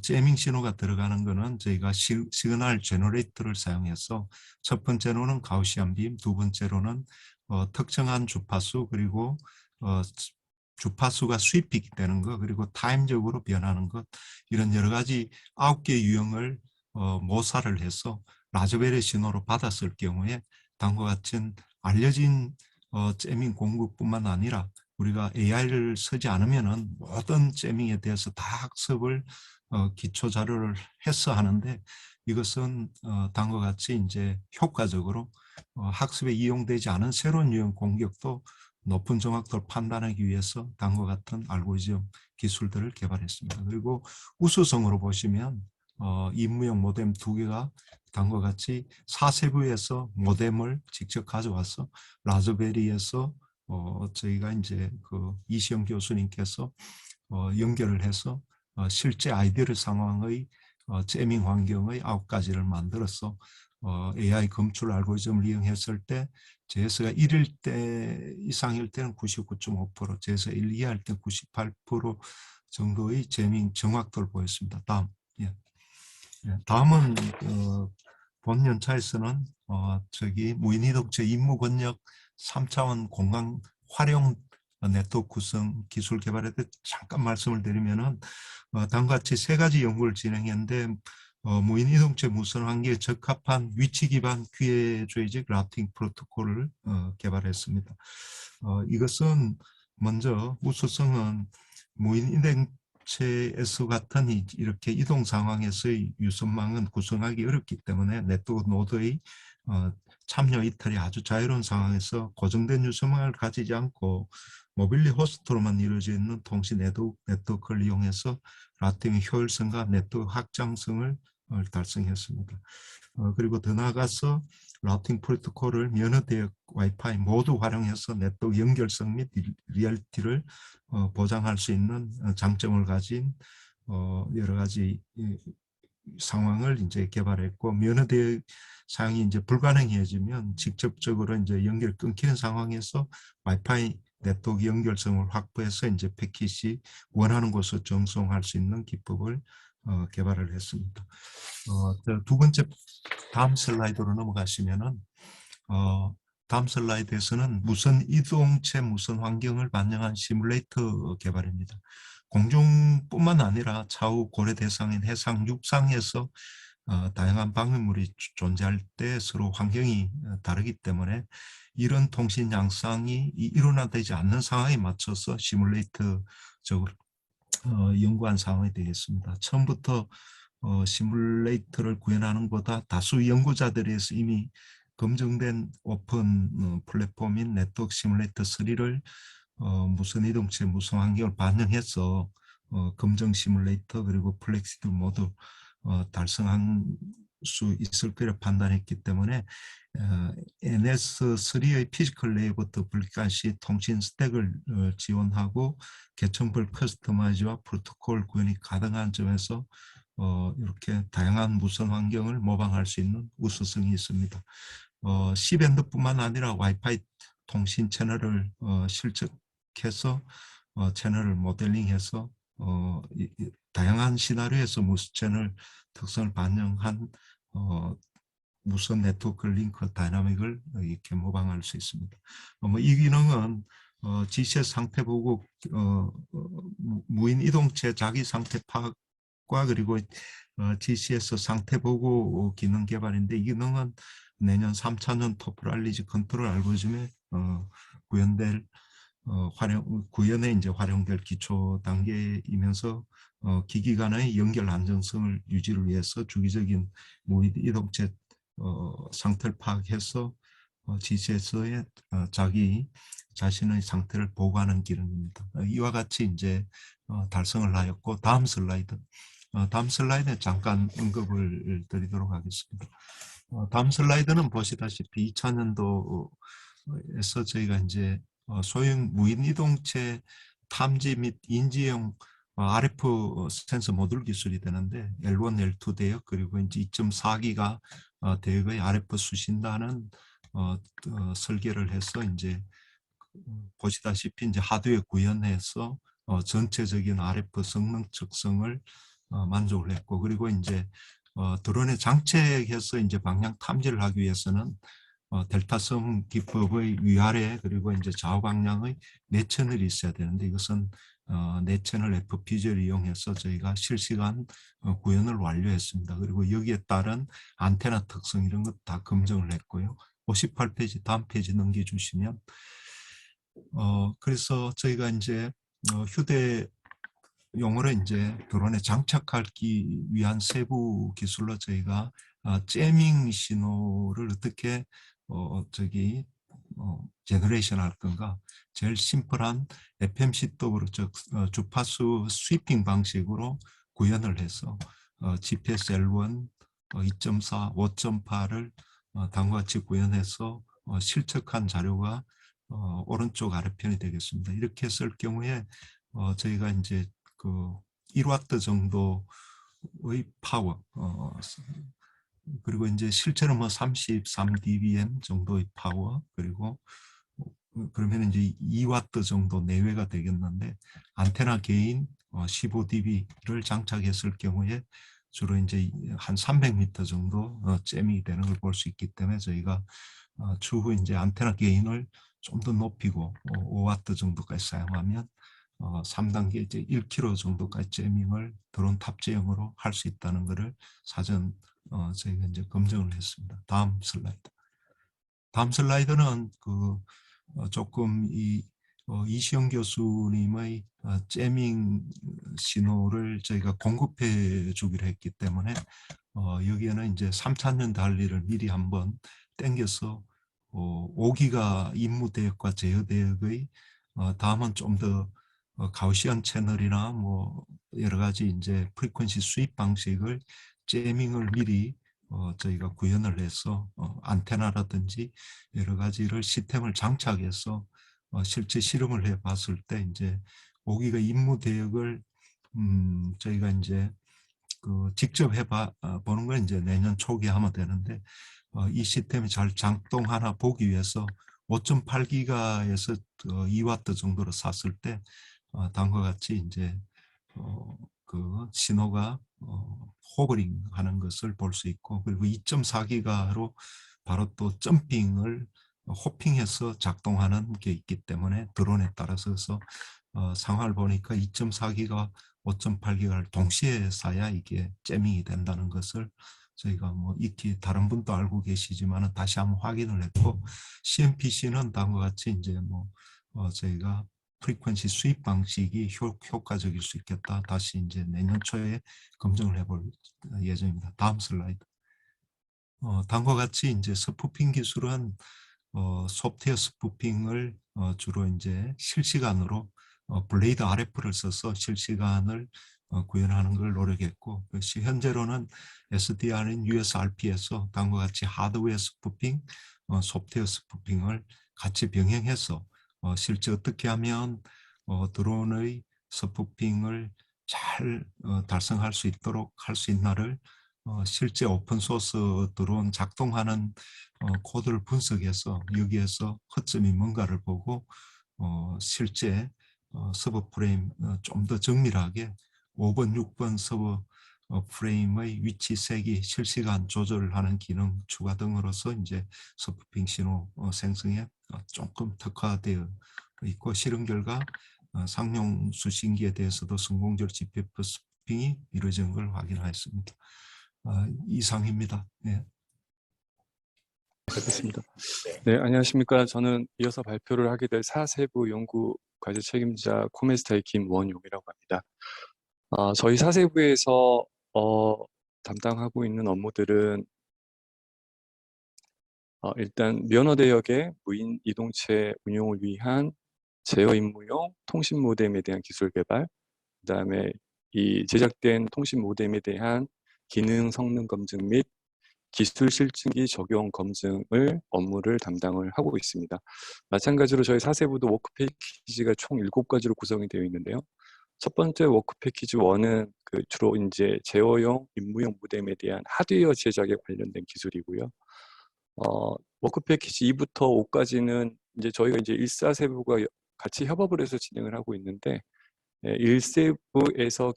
제밍 신호가 들어가는 것은 저희가 시그널 제너레이터를 사용해서 첫 번째로는 가우시안 빔, 두 번째로는 특정한 주파수 그리고 주파수가 수입이 되는 것 그리고 타임적으로 변하는 것 이런 여러 가지 9개 유형을 모사를 해서 라즈베리 신호로 받았을 경우에 다음과 같은 알려진 제밍 공급뿐만 아니라 우리가 AI를 쓰지 않으면은 모든 제밍에 대해서 다 학습을 기초 자료를 해서 하는데 이것은 다음과 같이 이제 효과적으로 학습에 이용되지 않은 새로운 유형 공격도 높은 정확도를 판단하기 위해서 다음과 같은 알고리즘 기술들을 개발했습니다. 그리고 우수성으로 보시면 임무용 모뎀 2개가 다음과 같이 4세부에서 모뎀을 직접 가져와서 라즈베리에서 저희가 이제 그 이시영 교수님께서 연결을 해서 실제 아이디어 상황의 제밍 환경의 9가지를 만들어서 AI 검출 알고리즘을 이용했을 때 제스가 1일 때 이상일 때는 99.5%, 제스 1, 2할 때 98% 정도의 제밍 정확도를 보였습니다. 다음. 예. 다음은 본 연차에서는 저기 무인이동체 임무 권역 3차원 공간 활용 네트워크 구성 기술 개발에 대해 잠깐 말씀을 드리면은 다음과 같이 3가지 연구를 진행했는데 무인이동체 무선 환경에 적합한 위치 기반 기회주의적 라우팅 프로토콜을 개발했습니다. 이것은 먼저 우수성은 무인이동체에서 같은 이렇게 이동 상황에서의 유선망은 구성하기 어렵기 때문에 네트워크 노드의 참여 이탈이 아주 자유로운 상황에서 고정된 유선망을 가지지 않고 모빌리 호스트로만 이루어져 있는 통신 네트워크를 이용해서 라우팅의 효율성과 네트워크 확장성을 달성했습니다. 그리고 더 나아가서 라우팅 프로토콜을 면허 대역 와이파이 모두 활용해서 네트워크 연결성 및 리얼티를 보장할 수 있는 장점을 가진 여러 가지 상황을 이제 개발했고 면허 대역 사용이 이제 불가능해지면 직접적으로 이제 연결 끊기는 상황에서 와이파이 네트워크 연결성을 확보해서 이제 패킷이 원하는 곳으로 전송할 수 있는 기법을 개발을 했습니다. 두 번째 다음 슬라이드로 넘어가시면은 다음 슬라이드에서는 무선 이동체 무선 환경을 반영한 시뮬레이터 개발입니다. 공중뿐만 아니라 차후 고려 대상인 해상 육상에서 다양한 방해물이 존재할 때 서로 환경이 다르기 때문에 이런 통신 양상이 일어나지 않는 상황에 맞춰서 시뮬레이터적으로 연구한 상황이 되겠습니다. 처음부터 시뮬레이터를 구현하는 것보다 다수 연구자들에서 이미 검증된 오픈 플랫폼인 네트워크 시뮬레이터 3를 무선 이동체 무선 환경을 반영해서 검증 시뮬레이터 그리고 플렉시블 모두 달성한 수 있을 거라 판단했기 때문에 NS3의 피지컬 레이어부터 분리까지 통신 스택을 지원하고 계층별 커스터마이즈와 프로토콜 구현이 가능한 점에서 이렇게 다양한 무선 환경을 모방할 수 있는 우수성이 있습니다. C밴드뿐만 아니라 와이파이 통신 채널을 실측해서 채널을 모델링해서 다양한 시나리오에서 무선 채널 특성을 반영한 무선 네트워크 링크 다이나믹을 이렇게 모방할 수 있습니다. 이 기능은 GCS 상태 보고 무인 이동체 자기 상태 파악과 그리고 GCS 상태 보고 기능 개발인데 이 기능은 내년 3차년 토포랄리지 컨트롤 알고리즘에 구현에 이제 활용될 기초 단계이면서 기기 간의 연결 안정성을 유지를 위해서 주기적인 무인 이동체 상태를 파악해서 GCS에 자기 자신의 상태를 보고하는 기능입니다. 이와 같이 이제 달성을 하였고 다음 슬라이드에 잠깐 언급을 드리도록 하겠습니다. 다음 슬라이드는 보시다시피 2000년도에서 저희가 이제 소형 무인 이동체 탐지 및 인지형 RF 센서 모듈 기술이 되는데 L1, L2 대역 그리고 이제 2.4기가 대역의 RF 수신단은 설계를 해서 이제 보시다시피 이제 하드웨어 구현해서 전체적인 RF 성능 측성을 만족을 했고 그리고 이제 드론에 장착해서 이제 방향 탐지를 하기 위해서는 델타섬 기법의 위아래 그리고 이제 좌우 방향의 내채널이 있어야 되는데 이것은 내채널 FPGA를 이용해서 저희가 실시간 구현을 완료했습니다. 그리고 여기에 따른 안테나 특성 이런 것 다 검증을 했고요. 58페이지 다음 페이지 넘겨주시면 그래서 저희가 이제 휴대용으로 이제 드론에 장착하기 위한 세부 기술로 저희가 제밍 신호를 어떻게 제너레이션 할 건가 제일 심플한 FMCW 즉 주파수 스위핑 방식으로 구현을 해서 GPS L1 2.4, 5.8을 다음과 같이 구현해서 실측한 자료가 오른쪽 아래편이 되겠습니다. 이렇게 쓸 경우에 저희가 이제 그 1와트 정도의 파워 그리고 이제 실제로 33dBm 정도의 파워 그리고 그러면 이제 2와트 정도 내외가 되겠는데 안테나 게인 15dB를 장착했을 경우에 주로 이제 한 300m 정도 잼이 되는 걸 볼 수 있기 때문에 저희가 추후 이제 안테나 게인을 좀 더 높이고 5와트 정도까지 사용하면 3단계 이제 1km 정도까지 제밍을 드론 탑재형으로 할 수 있다는 것을 사전 저희가 이제 검증을 했습니다. 다음 슬라이드. 다음 슬라이드는 조금 이시영 교수님의 제밍 신호를 저희가 공급해 주기로 했기 때문에 여기에는 이제 3차년 달리를 미리 한번 땡겨서 5기가 임무 대역과 제어 대역의 다음은 좀 더 가우시안 채널이나 뭐 여러 가지 이제 프리퀀시 수입 방식을 제밍을 미리 저희가 구현을 해서 안테나라든지 여러 가지를 시스템을 장착해서 실제 실험을 해 봤을 때 이제 5기가 임무 대역을 저희가 이제 직접 해 보는 건 이제 내년 초기에 하면 되는데 이 시스템이 잘 작동하나 보기 위해서 5.8기가에서 2와트 정도로 샀을 때 다음과 같이 이제 그 신호가 호버링 하는 것을 볼 수 있고 그리고 2.4기가로 바로 또 점핑을 호핑해서 작동하는 게 있기 때문에 드론에 따라서 상황을 보니까 2.4기가 5.8기가를 동시에 쏴야 이게 재밍이 된다는 것을 저희가 뭐 익히 다른 분도 알고 계시지만 다시 한번 확인을 했고, CMPC는 다음과 같이 이제 뭐 저희가 프리퀀시 수입 방식이 효과적일 수 있겠다. 다시 이제 내년 초에 검증을 해볼 예정입니다. 다음 슬라이드. 다음과 같이 이제 스푸핑 기술은 소프트웨어 스푸핑을 주로 이제 실시간으로 블레이드 RF를 써서 실시간을 구현하는 걸 노력했고, 현재로는 SDR인 USRP에서 다음과 같이 하드웨어 스푸핑, 소프트웨어 스푸핑을 같이 병행해서 실제 어떻게 하면 드론의 스푸핑을 잘 달성할 수 있도록 할 수 있나를 실제 오픈소스 드론 작동하는 코드를 분석해서 여기에서 허점이 뭔가를 보고 실제 서버 프레임 좀 더 정밀하게 5번, 6번 서버 프레임의 위치 색이 실시간 조절을 하는 기능 추가 등으로서 이제 스푸핑 신호 생성에 조금 특화되어 있고, 실험 결과 상용 수신기에 대해서도 성공적으로 GPF 스푸핑이 이루어진 걸 확인하였습니다. 이상입니다. 네. 알겠습니다. 네, 안녕하십니까. 저는 이어서 발표를 하게 될 사세부 연구 과제 책임자 코메스타의 김원용이라고 합니다. 저희 사세부에서 담당하고 있는 업무들은 일단 면허 대역의 무인 이동체 운용을 위한 제어 임무용 통신 모뎀에 대한 기술 개발, 그다음에 이 제작된 통신 모뎀에 대한 기능 성능 검증 및 기술 실증기 적용 검증을 업무를 담당을 하고 있습니다. 마찬가지로 저희 사세부도 워크 패키지가 총 7가지로 구성이 되어 있는데요. 첫 번째 워크 패키지 1은 주로 이제 제어용 임무용 모뎀에 대한 하드웨어 제작에 관련된 기술이고요. 워크 패키지 2부터 5까지는 이제 저희가 이제 1사세부가 같이 협업을 해서 진행을 하고 있는데, 1세부에서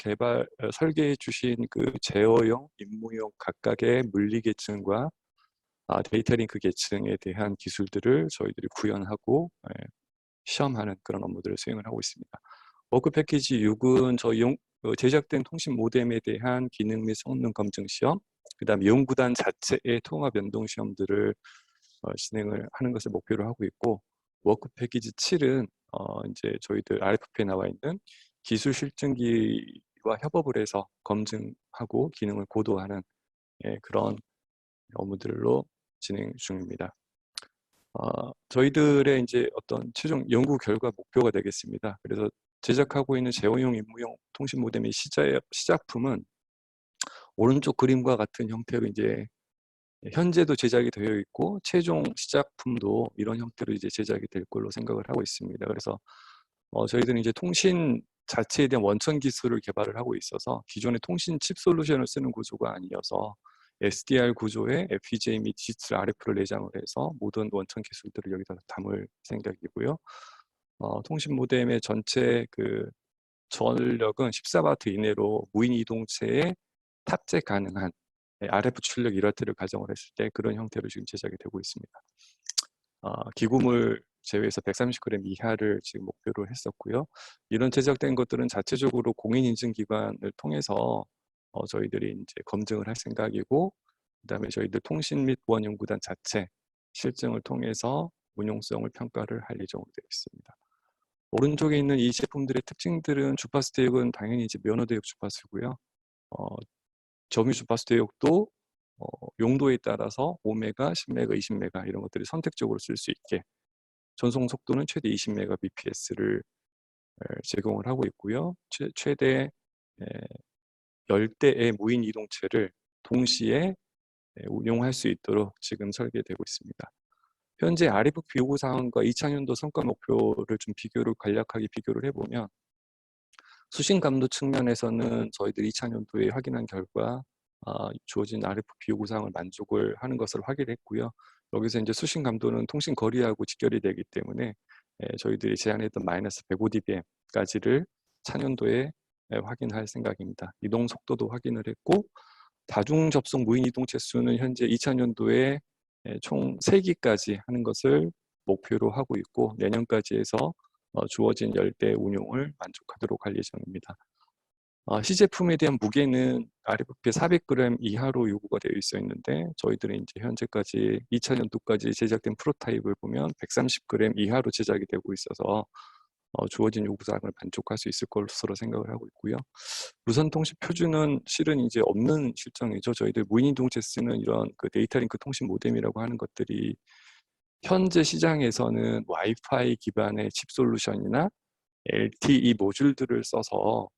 설계해 주신 제어용, 임무용 각각의 물리 계층과 데이터 링크 계층에 대한 기술들을 저희들이 구현하고 시험하는 그런 업무들을 수행을 하고 있습니다. 워크 패키지 6은 저희 제작된 통신 모뎀에 대한 기능 및 성능 검증 시험, 그 다음에 연구단 자체의 통합 연동 시험들을 진행을 하는 것을 목표로 하고 있고, 워크 패키지 7은 이제 저희들 RFP에 나와 있는 기술 실증기와 협업을 해서 검증하고 기능을 고도화하는 그런 업무들로 진행 중입니다. 저희들의 이제 어떤 최종 연구 결과 목표가 되겠습니다. 그래서 제작하고 있는 제어용 임무용 통신 모뎀의 시작품은 오른쪽 그림과 같은 형태로 이제 현재도 제작이 되어 있고, 최종 시작품도 이런 형태로 이제 제작이 될 걸로 생각을 하고 있습니다. 그래서 저희들은 이제 통신 자체에 대한 원천 기술을 개발을 하고 있어서 기존의 통신 칩 솔루션을 쓰는 구조가 아니어서 SDR 구조에 FPGA 및 디지털 RF를 내장을 해서 모든 원천 기술들을 여기다 담을 생각이고요. 통신 모뎀의 전체 전력은 14바트 이내로 무인 이동체에 탑재 가능한 RF 출력 1W를 가정을 했을 때 그런 형태로 지금 제작이 되고 있습니다. 기구물 제외해서 130g 이하를 지금 목표로 했었고요. 이런 제작된 것들은 자체적으로 공인인증기관을 통해서 저희들이 이제 검증을 할 생각이고, 그다음에 저희들 통신 및 보안연구단 자체 실증을 통해서 운용성을 평가를 할 예정으로 되어 있습니다. 오른쪽에 있는 이 제품들의 특징들은 주파수 대역은 당연히 이제 면허 대역 주파수고요. 점유 주파수 대역도 용도에 따라서 5메가, 10메가, 20메가 이런 것들을 선택적으로 쓸 수 있게, 전송 속도는 최대 20mbps를 제공을 하고 있고요. 최대 10대의 무인 이동체를 동시에 운용할 수 있도록 지금 설계되고 있습니다. 현재 RFP 요구 사항과 2000년도 성과 목표를 좀 간략하게 비교를 해보면, 수신 감도 측면에서는 저희들이 2000년도에 확인한 결과 주어진 RFP 요구 사항을 만족을 하는 것을 확인했고요. 여기서 이제 수신 감도는 통신 거리하고 직결이 되기 때문에 저희들이 제안했던 마이너스 105dBm까지를 2000년도에 확인할 생각입니다. 이동 속도도 확인을 했고, 다중 접속 무인 이동체 수는 현재 2000년도에 총 3기까지 하는 것을 목표로 하고 있고 내년까지 해서 주어진 열대 운용을 만족하도록 할 예정입니다. 시제품에 대한 무게는 RFP에 400g 이하로 요구가 되어 있는데 저희들은 이제 현재까지 2000년도까지 제작된 프로타입을 보면 130g 이하로 제작이 되고 있어서 주어진 요구사항을 만족할 수 있을 것으로 생각을 하고 있고요. 무선통신 표준은 실은 이제 없는 실정이죠. 저희들 무인이동체 쓰는 이런 그 데이터 링크 통신 모뎀이라고 하는 것들이 현재 시장에서는 와이파이 기반의 칩 솔루션이나 LTE 모듈들을 써서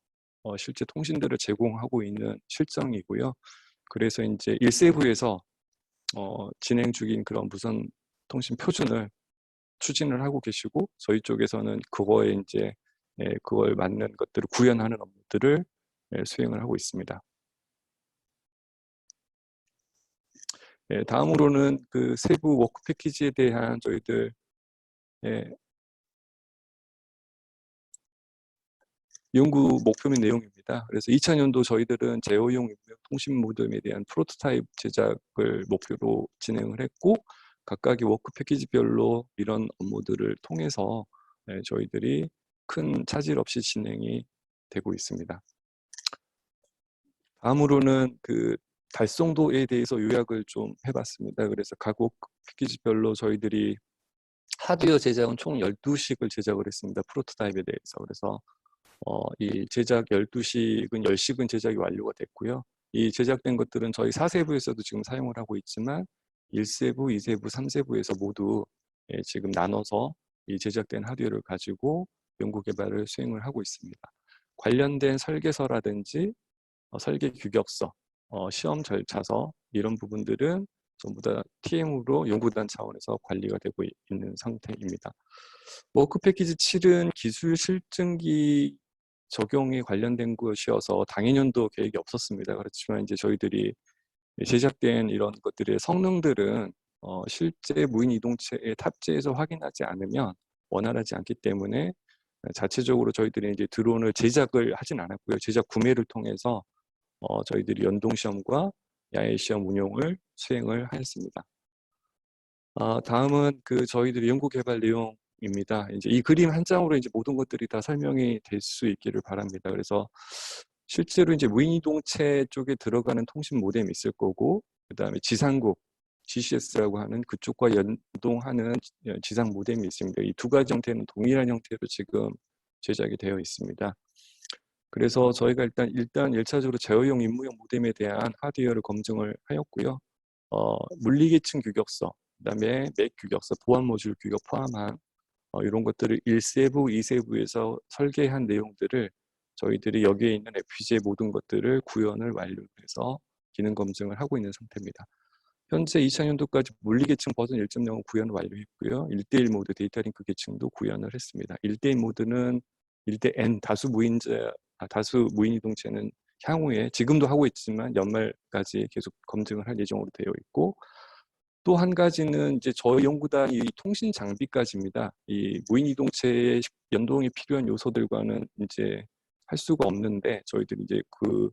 실제 통신들을 제공하고 있는 실정이고요. 그래서 이제 1세부에서 진행 중인 그런 무선 통신 표준을 추진을 하고 계시고 저희 쪽에서는 그거에 이제 그걸 맞는 것들을 구현하는 업무들을 수행을 하고 있습니다. 다음으로는 그 세부 워크 패키지에 대한 저희들 연구 목표 및 내용입니다. 그래서 2000년도 저희들은 제어용 통신 모뎀에 대한 프로토타입 제작을 목표로 진행을 했고 각각의 워크 패키지별로 이런 업무들을 통해서 저희들이 큰 차질 없이 진행이 되고 있습니다. 다음으로는 그 달성도에 대해서 요약을 좀 해봤습니다. 그래서 각 워크 패키지별로 저희들이 하드웨어 제작은 총 12식을 제작을 했습니다. 프로토타입에 대해서. 그래서 이 제작 12식은 10식은 제작이 완료가 됐고요. 이 제작된 것들은 저희 4세부에서도 지금 사용을 하고 있지만 1세부, 2세부, 3세부에서 모두 지금 나눠서 이 제작된 하드웨어를 가지고 연구 개발을 수행을 하고 있습니다. 관련된 설계서라든지 설계 규격서, 시험 절차서 이런 부분들은 전부 다 TM으로 연구단 차원에서 관리가 되고 있는 상태입니다. 워크 패키지 7은 기술 실증기 적용에 관련된 것이어서 당해년도 계획이 없었습니다. 그렇지만 이제 저희들이 제작된 이런 것들의 성능들은 실제 무인 이동체에 탑재해서 확인하지 않으면 원활하지 않기 때문에 자체적으로 저희들이 이제 드론을 제작을 하진 않았고요. 제작 구매를 통해서 저희들이 연동 시험과 야외 시험 운용을 수행을 하였습니다. 다음은 그 저희들의 연구 개발 내용입니다. 이제 이 그림 한 장으로 이제 모든 것들이 다 설명이 될 수 있기를 바랍니다. 그래서 실제로 이제 무인이동체 쪽에 들어가는 통신 모뎀이 있을 거고, 그 다음에 지상국 GCS라고 하는 그쪽과 연동하는 지상 모뎀이 있습니다. 이 두 가지 형태는 동일한 형태로 지금 제작이 되어 있습니다. 그래서 저희가 일단 1차적으로 제어용 임무용 모뎀에 대한 하드웨어를 검증을 하였고요. 물리계층 규격서, 그다음에 맥 규격서, 보안 모듈 규격 포함한 이런 것들을 1세부, 2세부에서 설계한 내용들을 저희들이 여기에 있는 FPGA 모든 것들을 구현을 완료해서 기능 검증을 하고 있는 상태입니다. 현재 2000년도까지 물리계층 버전 1.0은 구현을 완료했고요. 1:1 모드 데이터 링크 계층도 구현을 했습니다. 1:1 모드는 1:N 다수 무인 이동체는 향후에 지금도 하고 있지만 연말까지 계속 검증을 할 예정으로 되어 있고, 또 한 가지는 이제 저희 연구단 이 통신 장비까지입니다. 이 무인 이동체의 연동이 필요한 요소들과는 이제 할 수가 없는데 저희들이 이제 그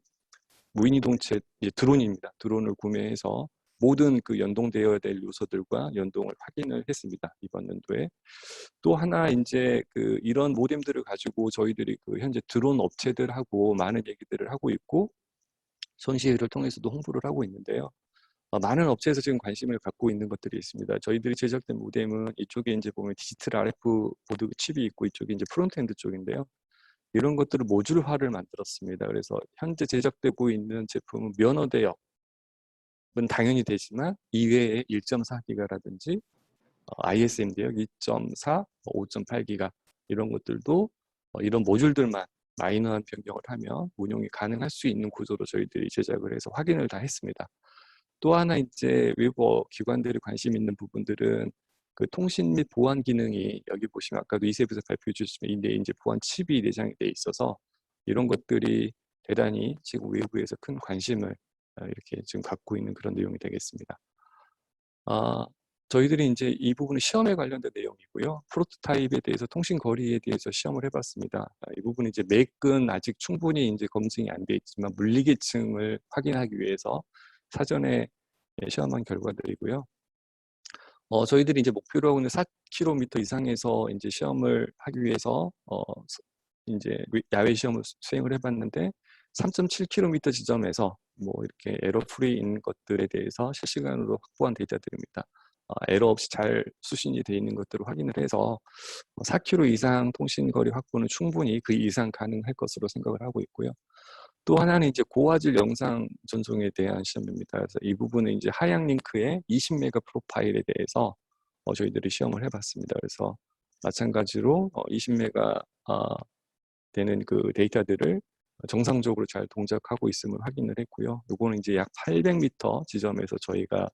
무인 이동체 이제 드론입니다. 드론을 구매해서 모든 그 연동되어야 될 요소들과 연동을 확인을 했습니다. 이번 연도에. 또 하나 이제 그 이런 모뎀들을 가지고 저희들이 그 현재 드론 업체들하고 많은 얘기들을 하고 있고 전시회를 통해서도 홍보를 하고 있는데요. 많은 업체에서 지금 관심을 갖고 있는 것들이 있습니다. 저희들이 제작된 모뎀은 이쪽에 이제 보면 디지털 RF 보드 칩이 있고 이쪽이 이제 프론트엔드 쪽인데요. 이런 것들을 모듈화를 만들었습니다. 그래서 현재 제작되고 있는 제품은 면허 대역은 당연히 되지만 이외에 1.4기가라든지 ISM 대역 2.4, 5.8기가 이런 것들도 이런 모듈들만 마이너한 변경을 하면 운용이 가능할 수 있는 구조로 저희들이 제작을 해서 확인을 다 했습니다. 또 하나 이제 외부 기관들이 관심 있는 부분들은 그 통신 및 보안 기능이 여기 보시면 아까도 이세부에서 발표해 주시면 이제 보안 칩이 내장이 돼 있어서 이런 것들이 대단히 지금 외부에서 큰 관심을 이렇게 지금 갖고 있는 그런 내용이 되겠습니다. 저희들이 이제 이 부분은 시험에 관련된 내용이고요. 프로토타입에 대해서 통신 거리에 대해서 시험을 해봤습니다. 이 부분은 이제 맥은 아직 충분히 이제 검증이 안 돼 있지만 물리계층을 확인하기 위해서 사전에 시험한 결과들이고요. 저희들이 이제 목표로 하고 있는 4km 이상에서 이제 시험을 하기 위해서 이제 야외 시험을 수행을 해봤는데 3.7km 지점에서 뭐 이렇게 에러 프리인 것들에 대해서 실시간으로 확보한 데이터들입니다. 에러 없이 잘 수신이 되어 있는 것들을 확인을 해서 4km 이상 통신거리 확보는 충분히 그 이상 가능할 것으로 생각을 하고 있고요. 또 하나는 이제 고화질 영상 전송에 대한 시험입니다. 그래서 이 부분은 이제 하향 링크의 20메가 프로파일에 대해서 저희들이 시험을 해봤습니다. 그래서 마찬가지로 20메가 되는 그 데이터들을 정상적으로 잘 동작하고 있음을 확인을 했고요. 요거는 이제 약 800m 지점에서 저희가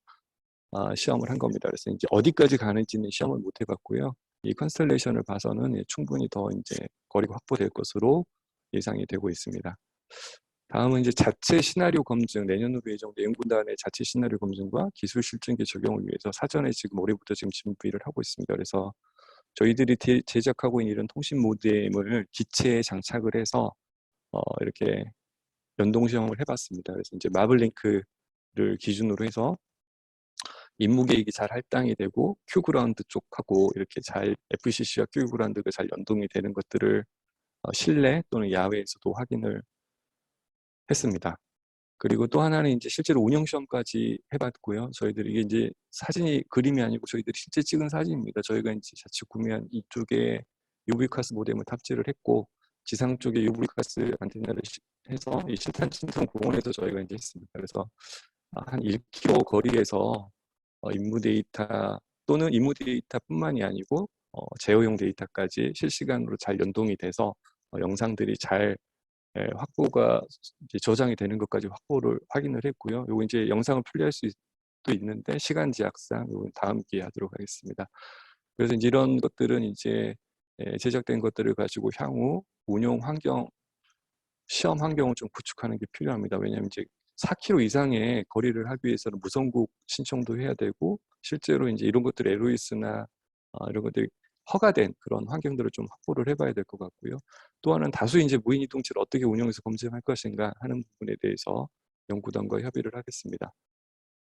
시험을 한 겁니다. 그래서 이제 어디까지 가는지는 시험을 못 해봤고요. 이 컨스텔레이션을 봐서는 충분히 더 이제 거리가 확보될 것으로 예상이 되고 있습니다. 다음은 이제 자체 시나리오 검증, 내년으로 예정된 연구단의 자체 시나리오 검증과 기술 실증기 적용을 위해서 사전에 지금 올해부터 지금 준비를 하고 있습니다. 그래서 저희들이 제작하고 있는 이런 통신 모뎀을 기체에 장착을 해서 이렇게 연동 시험을 해봤습니다. 그래서 이제 마블링크를 기준으로 해서 임무 계획이 잘 할당이 되고 큐그라운드 쪽하고 이렇게 잘 FCC와 큐그라운드가 잘 연동이 되는 것들을 실내 또는 야외에서도 확인을 했습니다. 그리고 또 하나는 이제 실제로 운영 시험까지 해봤고요. 저희들이 이게 이제 사진이 그림이 아니고 저희들이 실제 찍은 사진입니다. 저희가 이제 자체 구매한 이쪽에 유비카스 모뎀을 탑재를 했고 지상 쪽에 유비카스 안테나를 해서 이 실탄 친선 공원에서 저희가 이제 했습니다. 그래서 한 1km 거리에서 임무 데이터 또는 임무 데이터뿐만이 아니고 제어용 데이터까지 실시간으로 잘 연동이 돼서 영상들이 잘 확보가 이제 저장이 되는 것까지 확보를 확인을 했고요. 요거 이제 영상을 플레이할 수도 있는데 시간 제약상 요건 다음 기회에 하도록 하겠습니다. 그래서 이제 이런 것들은 이제 제작된 것들을 가지고 향후 운용 환경, 시험 환경을 좀 구축하는 게 필요합니다. 왜냐하면 이제 4km 이상의 거리를 하기 위해서는 무선국 신청도 해야 되고 실제로 이제 이런 것들 LOS나 이런 것들이 허가된 그런 환경들을 좀 확보를 해봐야 될 것 같고요. 또 하나는 다수 이제 무인 이동체를 어떻게 운영해서 검증할 것인가 하는 부분에 대해서 연구단과 협의를 하겠습니다.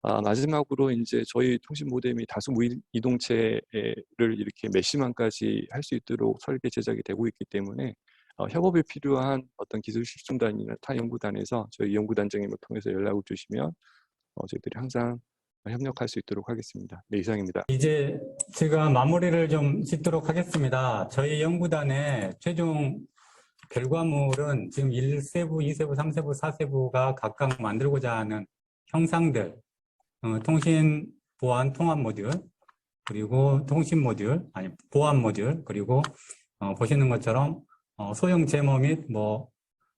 마지막으로 이제 저희 통신 모뎀이 다수 무인 이동체를 이렇게 메시망까지 할 수 있도록 설계 제작이 되고 있기 때문에 협업이 필요한 어떤 기술 실증단이나 타 연구단에서 저희 연구단장님을 통해서 연락을 주시면 저희들이 항상 협력할 수 있도록 하겠습니다. 네, 이상입니다. 이제 제가 마무리를 좀 짓도록 하겠습니다. 저희 연구단의 최종 결과물은 지금 1세부, 2세부, 3세부, 4세부가 각각 만들고자 하는 형상들, 통신 보안 통합 모듈, 그리고 통신 모듈, 아니 보안 모듈, 그리고 보시는 것처럼 소형 제모 및 뭐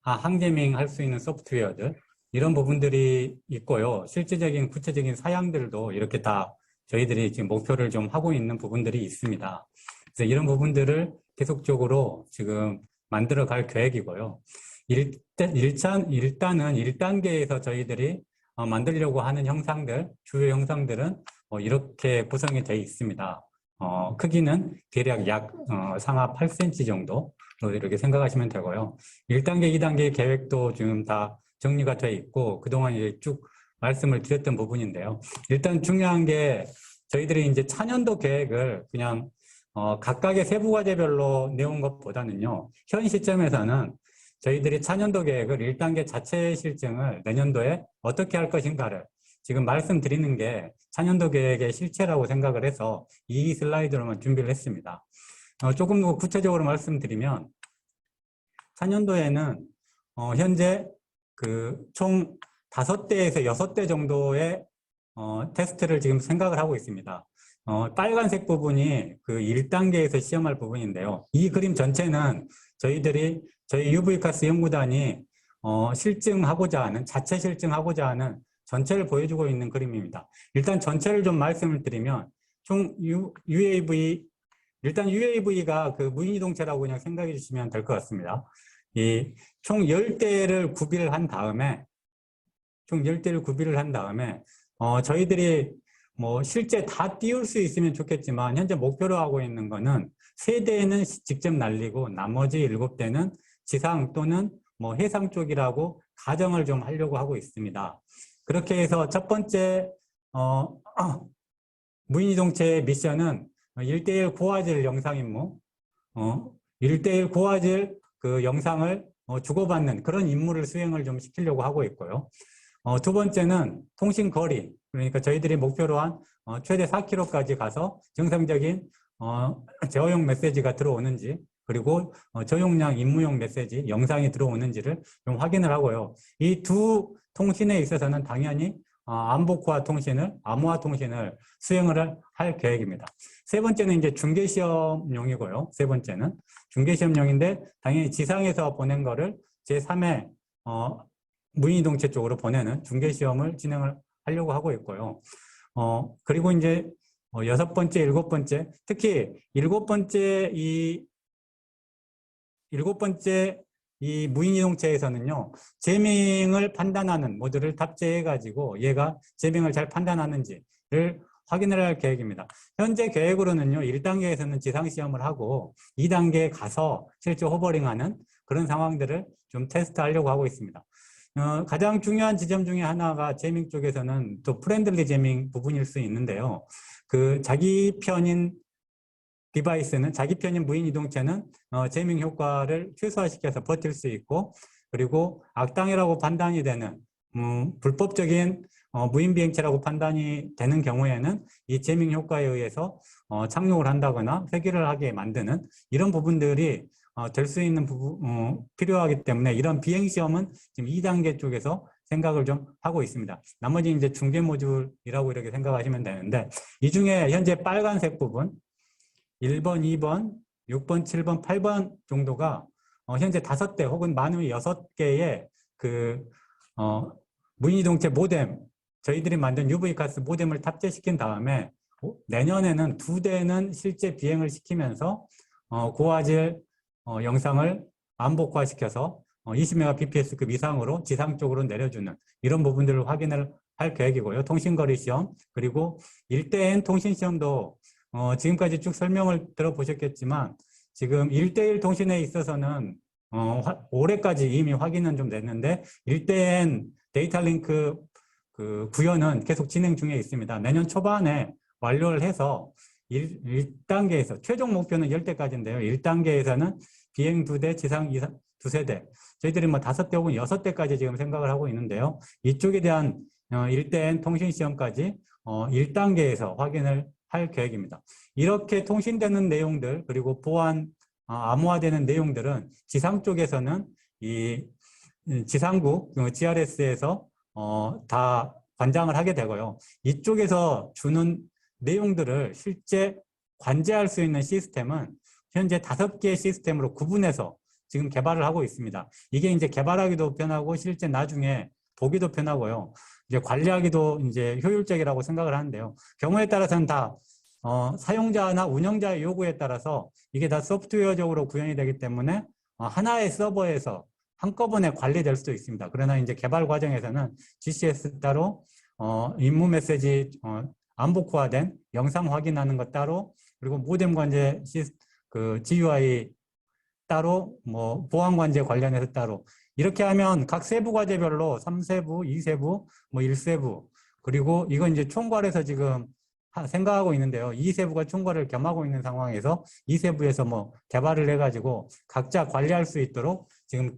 항제밍 할 수 있는 소프트웨어들, 이런 부분들이 있고요. 실질적인 구체적인 사양들도 이렇게 다 저희들이 지금 목표를 좀 하고 있는 부분들이 있습니다. 그래서 이런 부분들을 계속적으로 지금 만들어 갈 계획이고요. 일단은 1단계에서 저희들이 만들려고 하는 형상들, 주요 형상들은 이렇게 구성이 되어 있습니다. 크기는 대략 약 상하 8cm 정도 이렇게 생각하시면 되고요. 1단계, 2단계 계획도 지금 다 정리가 되어 있고 그동안 이제 쭉 말씀을 드렸던 부분인데요. 일단 중요한 게 저희들이 이제 차년도 계획을 그냥 각각의 세부 과제별로 내온 것보다는요. 현 시점에서는 저희들이 차년도 계획을 1단계 자체 실증을 내년도에 어떻게 할 것인가를 지금 말씀드리는 게 차년도 계획의 실체라고 생각을 해서 이 슬라이드로만 준비를 했습니다. 조금 더 구체적으로 말씀드리면 차년도에는 현재 총 5대에서 6대 정도의 테스트를 지금 생각을 하고 있습니다. 빨간색 부분이 그 1단계에서 시험할 부분인데요. 이 그림 전체는 저희 UV카스 연구단이 실증하고자 하는, 자체 실증하고자 하는 전체를 보여주고 있는 그림입니다. 일단 전체를 좀 말씀을 드리면 총 일단 UAV가 그 무인이동체라고 그냥 생각해 주시면 될 것 같습니다. 총 10대를 구비를 한 다음에 저희들이 뭐 실제 다 띄울 수 있으면 좋겠지만 현재 목표로 하고 있는 거는 3대는 직접 날리고 나머지 7대는 지상 또는 뭐 해상 쪽이라고 가정을 좀 하려고 하고 있습니다. 그렇게 해서 첫 번째 무인이동체의 미션은 1:1 고화질 영상 임무, 1:1 고화질 그 영상을 주고받는 그런 임무를 수행을 좀 시키려고 하고 있고요. 두 번째는 통신 거리, 그러니까 저희들이 목표로 한 최대 4km까지 가서 정상적인 제어용 메시지가 들어오는지, 그리고 저용량 임무용 메시지, 영상이 들어오는지를 좀 확인을 하고요. 이 두 통신에 있어서는 당연히 암복화 통신을, 암호화 통신을 수행을 할 계획입니다. 세 번째는 이제 중개시험용이고요. 세 번째는 중개시험용인데 당연히 지상에서 보낸 거를 제3의 무인이동체 쪽으로 보내는 중개시험을 진행을 하려고 하고 있고요. 그리고 이제 여섯 번째, 일곱 번째, 특히 일곱 번째 이 무인이동체에서는요, 제밍을 판단하는 모듈을 탑재해가지고 얘가 제밍을 잘 판단하는지를 확인을 할 계획입니다. 현재 계획으로는요, 1단계에서는 지상시험을 하고 2단계에 가서 실제 호버링하는 그런 상황들을 좀 테스트하려고 하고 있습니다. 가장 중요한 지점 중에 하나가 제밍 쪽에서는 또 프렌들리 제밍 부분일 수 있는데요. 그 자기 편인 디바이스는, 자기 편인 무인이동체는 제밍 효과를 최소화시켜서 버틸 수 있고, 그리고 악당이라고 판단이 되는 불법적인 무인 비행체라고 판단이 되는 경우에는 이 제밍 효과에 의해서 착륙을 한다거나 회귀를 하게 만드는 이런 부분들이 될 수 있는 필요하기 때문에 이런 비행 시험은 지금 2단계 쪽에서 생각을 좀 하고 있습니다. 나머지 이제 중계 모듈이라고 이렇게 생각하시면 되는데, 이 중에 현재 빨간색 부분 1번, 2번, 6번, 7번, 8번 정도가 현재 5대 혹은 많으면 6개의 그 무인이동체 모뎀, 저희들이 만든 UVCAS 모뎀을 탑재시킨 다음에 내년에는 2대는 실제 비행을 시키면서 고화질 영상을 암복화시켜서 20Mbps급 이상으로 지상 쪽으로 내려주는 이런 부분들을 확인을 할 계획이고요. 통신거리 시험, 그리고 1:N 통신 시험도 지금까지 쭉 설명을 들어보셨겠지만 지금 1:1 통신에 있어서는 올해까지 이미 확인은 좀 됐는데 1:N 데이터 링크 그 구현은 계속 진행 중에 있습니다. 내년 초반에 완료를 해서 1단계에서 최종 목표는 10대까지인데요. 1단계에서는 비행 2대, 지상 2세대, 저희들이 뭐 5대 혹은 6대까지 지금 생각을 하고 있는데요. 이쪽에 대한 1:N 통신 시험까지 1단계에서 확인을 할 계획입니다. 이렇게 통신되는 내용들, 그리고 보안, 암호화되는 내용들은 지상 쪽에서는 이 지상국 GRS에서 다 관장을 하게 되고요. 이쪽에서 주는 내용들을 실제 관제할 수 있는 시스템은 현재 5개의 시스템으로 구분해서 지금 개발을 하고 있습니다. 이게 이제 개발하기도 편하고 실제 나중에 보기도 편하고요. 이제 관리하기도 이제 효율적이라고 생각을 하는데요. 경우에 따라서는 다 사용자나 운영자의 요구에 따라서 이게 다 소프트웨어적으로 구현이 되기 때문에 하나의 서버에서 한꺼번에 관리될 수도 있습니다. 그러나 이제 개발 과정에서는 GCS 따로, 임무 메시지 암복화된 영상 확인하는 것 따로, 그리고 모뎀 관제 그 GUI 따로, 뭐 보안 관제 관련해서 따로, 이렇게 하면 각 세부 과제별로 3세부, 2세부, 뭐 1세부, 그리고 이건 이제 총괄해서 지금 생각하고 있는데요. 2세부가 총괄을 겸하고 있는 상황에서 2세부에서 뭐 개발을 해가지고 각자 관리할 수 있도록 지금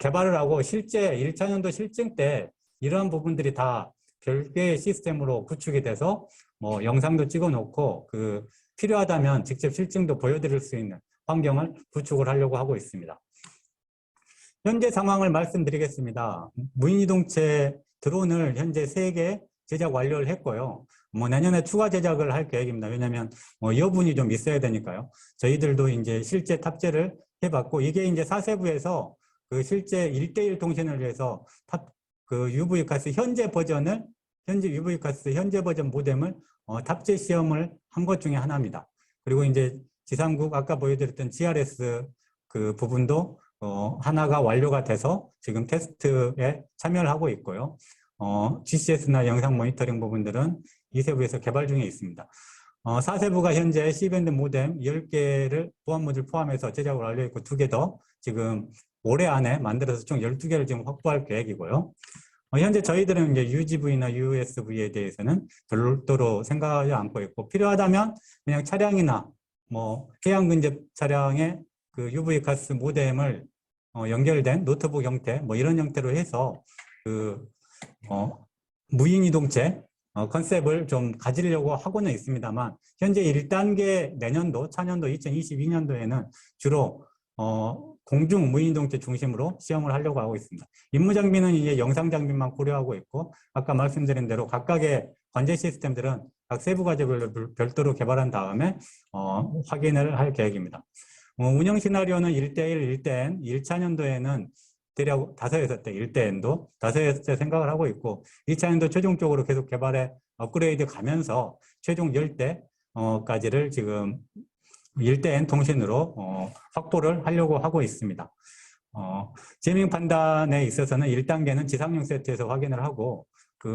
개발을 하고, 실제 1차년도 실증 때 이러한 부분들이 다 별개의 시스템으로 구축이 돼서 뭐 영상도 찍어 놓고 그 필요하다면 직접 실증도 보여드릴 수 있는 환경을 구축을 하려고 하고 있습니다. 현재 상황을 말씀드리겠습니다. 무인이동체 드론을 현재 3개 제작 완료를 했고요. 뭐 내년에 추가 제작을 할 계획입니다. 왜냐하면 여분이 좀 있어야 되니까요. 저희들도 이제 실제 탑재를 해봤고, 이게 이제 4세부에서 그 실제 1:1 통신을 위해서 그 UVCAS 현재 UVCAS 현재 버전 모뎀을 탑재 시험을 한 것 중에 하나입니다. 그리고 이제 지상국 아까 보여드렸던 GRS 그 부분도 하나가 완료가 돼서 지금 테스트에 참여를 하고 있고요. GCS나 영상 모니터링 부분들은 2세부에서 개발 중에 있습니다. 4세부가 현재 C밴드 모뎀 10개를 보안 모듈 포함해서 제작을 완료했고 2개 더 지금 올해 안에 만들어서 총 12개를 지금 확보할 계획이고요. 현재 저희들은 이제 UGV나 USV에 대해서는 별도로 생각하지 않고 있고, 필요하다면 그냥 차량이나 뭐 해양 근접 차량의 그 UV 가스 모뎀을 연결된 노트북 형태 뭐 이런 형태로 해서 그 무인 이동체 컨셉을 좀 가지려고 하고는 있습니다만, 현재 1단계 내년도 차년도 2022년도에는 주로 공중 무인동체 중심으로 시험을 하려고 하고 있습니다. 임무장비는 이제 영상장비만 고려하고 있고, 아까 말씀드린 대로 각각의 관제 시스템들은 각 세부 과제별로 별도로 개발한 다음에 확인을 할 계획입니다. 운영 시나리오는 1대1, 1대-N, 1차년도에는 대략 5-6대 1대-N도 5-6대 생각을 하고 있고, 2차년도 최종적으로 계속 개발에 업그레이드 가면서 최종 10대까지를 지금 1대-N 통신으로 확보를 하려고 하고 있습니다. 제밍 판단에 있어서는 1단계는 지상용 세트에서 확인을 하고,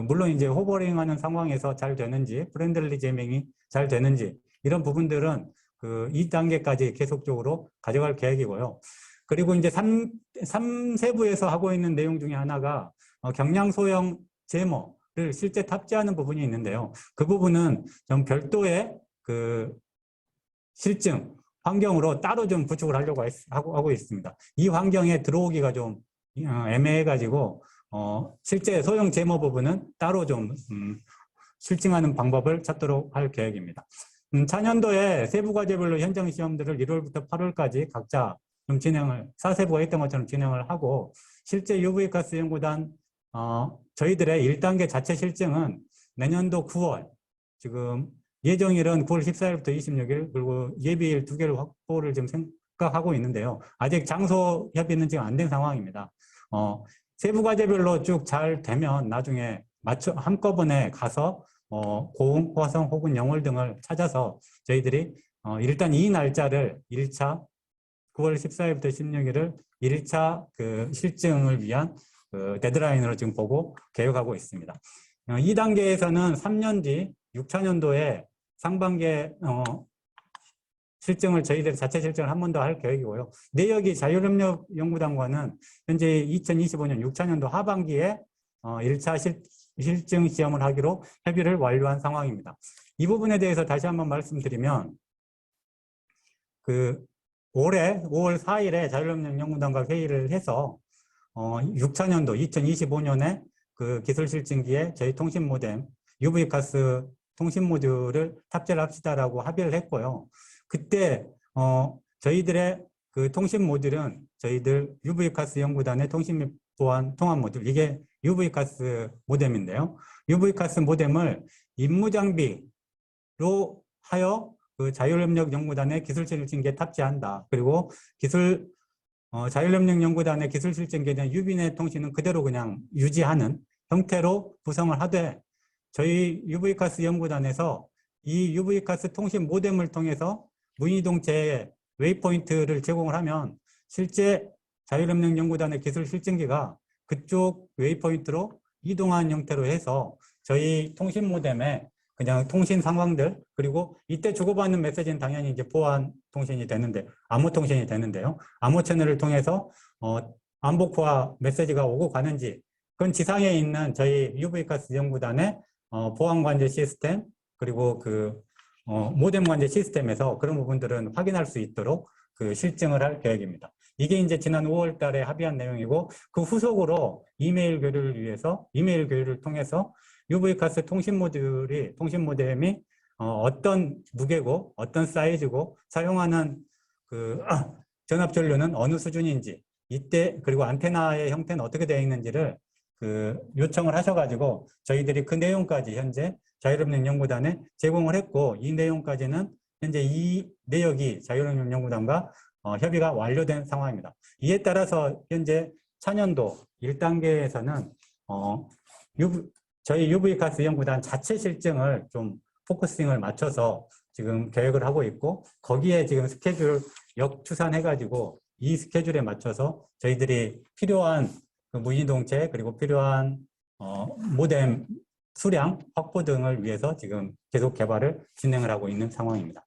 물론 이제 호버링하는 상황에서 잘 되는지, 프렌들리 제밍이 잘 되는지 이런 부분들은 2단계까지 계속적으로 가져갈 계획이고요. 그리고 이제 3세부에서 하고 있는 내용 중에 하나가 경량 소형 제모를 실제 탑재하는 부분이 있는데요. 그 부분은 좀 별도의 실증 환경으로 따로 좀 구축을 하려고 하고 있습니다. 이 환경에 들어오기가 좀 애매해가지고 실제 소형 제모 부분은 따로 좀 실증하는 방법을 찾도록 할 계획입니다. 차년도에 세부 과제별로 현장 시험들을 1월부터 8월까지 각자 좀 4세부가 했던 것처럼 진행을 하고, 실제 UV 가스 연구단 저희들의 1단계 자체 실증은 내년도 9월, 지금 예정일은 9월 14일부터 26일, 그리고 예비일 2개를 확보를 지금 생각하고 있는데요. 아직 장소 협의는 지금 안 된 상황입니다. 세부 과제별로 쭉 잘 되면 나중에 한꺼번에 가서 고흥, 화성 혹은 영월 등을 찾아서 저희들이 일단 이 날짜를 1차 9월 14일부터 16일을 1차 실증을 위한 데드라인으로 지금 보고 계획하고 있습니다. 2단계에서는 3년 뒤 6차년도에 상반기에 실증을 저희들이 자체 실증을 한 번 더 할 계획이고요. 내역이 자율협력연구단과는 현재 2025년 6차년도 하반기에 1차 실증 시험을 하기로 협의를 완료한 상황입니다. 이 부분에 대해서 다시 한번 말씀드리면, 올해 5월 4일에 자율협력연구단과 회의를 해서 6차년도 2025년에 기술 실증기에 저희 통신 모뎀 UV 가스 통신 모듈을 탑재를 합시다라고 합의를 했고요. 그때 저희들의 통신 모듈은 저희들 UV 가스 연구단의 통신 및 보안 통합 모듈, 이게 UV 가스 모뎀인데요. UV 가스 모뎀을 임무 장비로 하여 자율협력 연구단의 기술 실증기에 탑재한다. 그리고 자율협력 연구단의 기술 실증기에 대한 유비넷 통신은 그대로 그냥 유지하는 형태로 구성을 하되, 저희 UV가스 연구단에서 이 UV가스 통신 모뎀을 통해서 무인이동체의 웨이포인트를 제공을 하면 실제 자율협력 연구단의 기술 실증기가 그쪽 웨이포인트로 이동한 형태로 해서 저희 통신 모뎀에 그냥 통신 상황들, 그리고 이때 주고받는 메시지는 당연히 이제 보안 통신이 되는데, 암호 통신이 되는데요. 암호 채널을 통해서 암복화 메시지가 오고 가는지, 그건 지상에 있는 저희 UV가스 연구단의 보안 관제 시스템, 그리고 모뎀 관제 시스템에서 그런 부분들은 확인할 수 있도록 실증을 할 계획입니다. 이게 이제 지난 5월 달에 합의한 내용이고, 그 후속으로 이메일 교류를 통해서 UV가스 통신 모뎀이 어떤 무게고 어떤 사이즈고 사용하는 전압 전류는 어느 수준인지, 이때 그리고 안테나의 형태는 어떻게 되어 있는지를 요청을 하셔가지고 저희들이 그 내용까지 현재 자율협력 연구단에 제공을 했고, 이 내용까지는 현재 이 내역이 자율협력 연구단과 협의가 완료된 상황입니다. 이에 따라서 현재 차년도 1단계에서는 저희 UV가스 연구단 자체 실증을 좀 포커싱을 맞춰서 지금 계획을 하고 있고, 거기에 지금 스케줄 역추산해가지고 이 스케줄에 맞춰서 저희들이 필요한 무인동체, 그리고 필요한 모뎀 수량 확보 등을 위해서 지금 계속 개발을 진행을 하고 있는 상황입니다.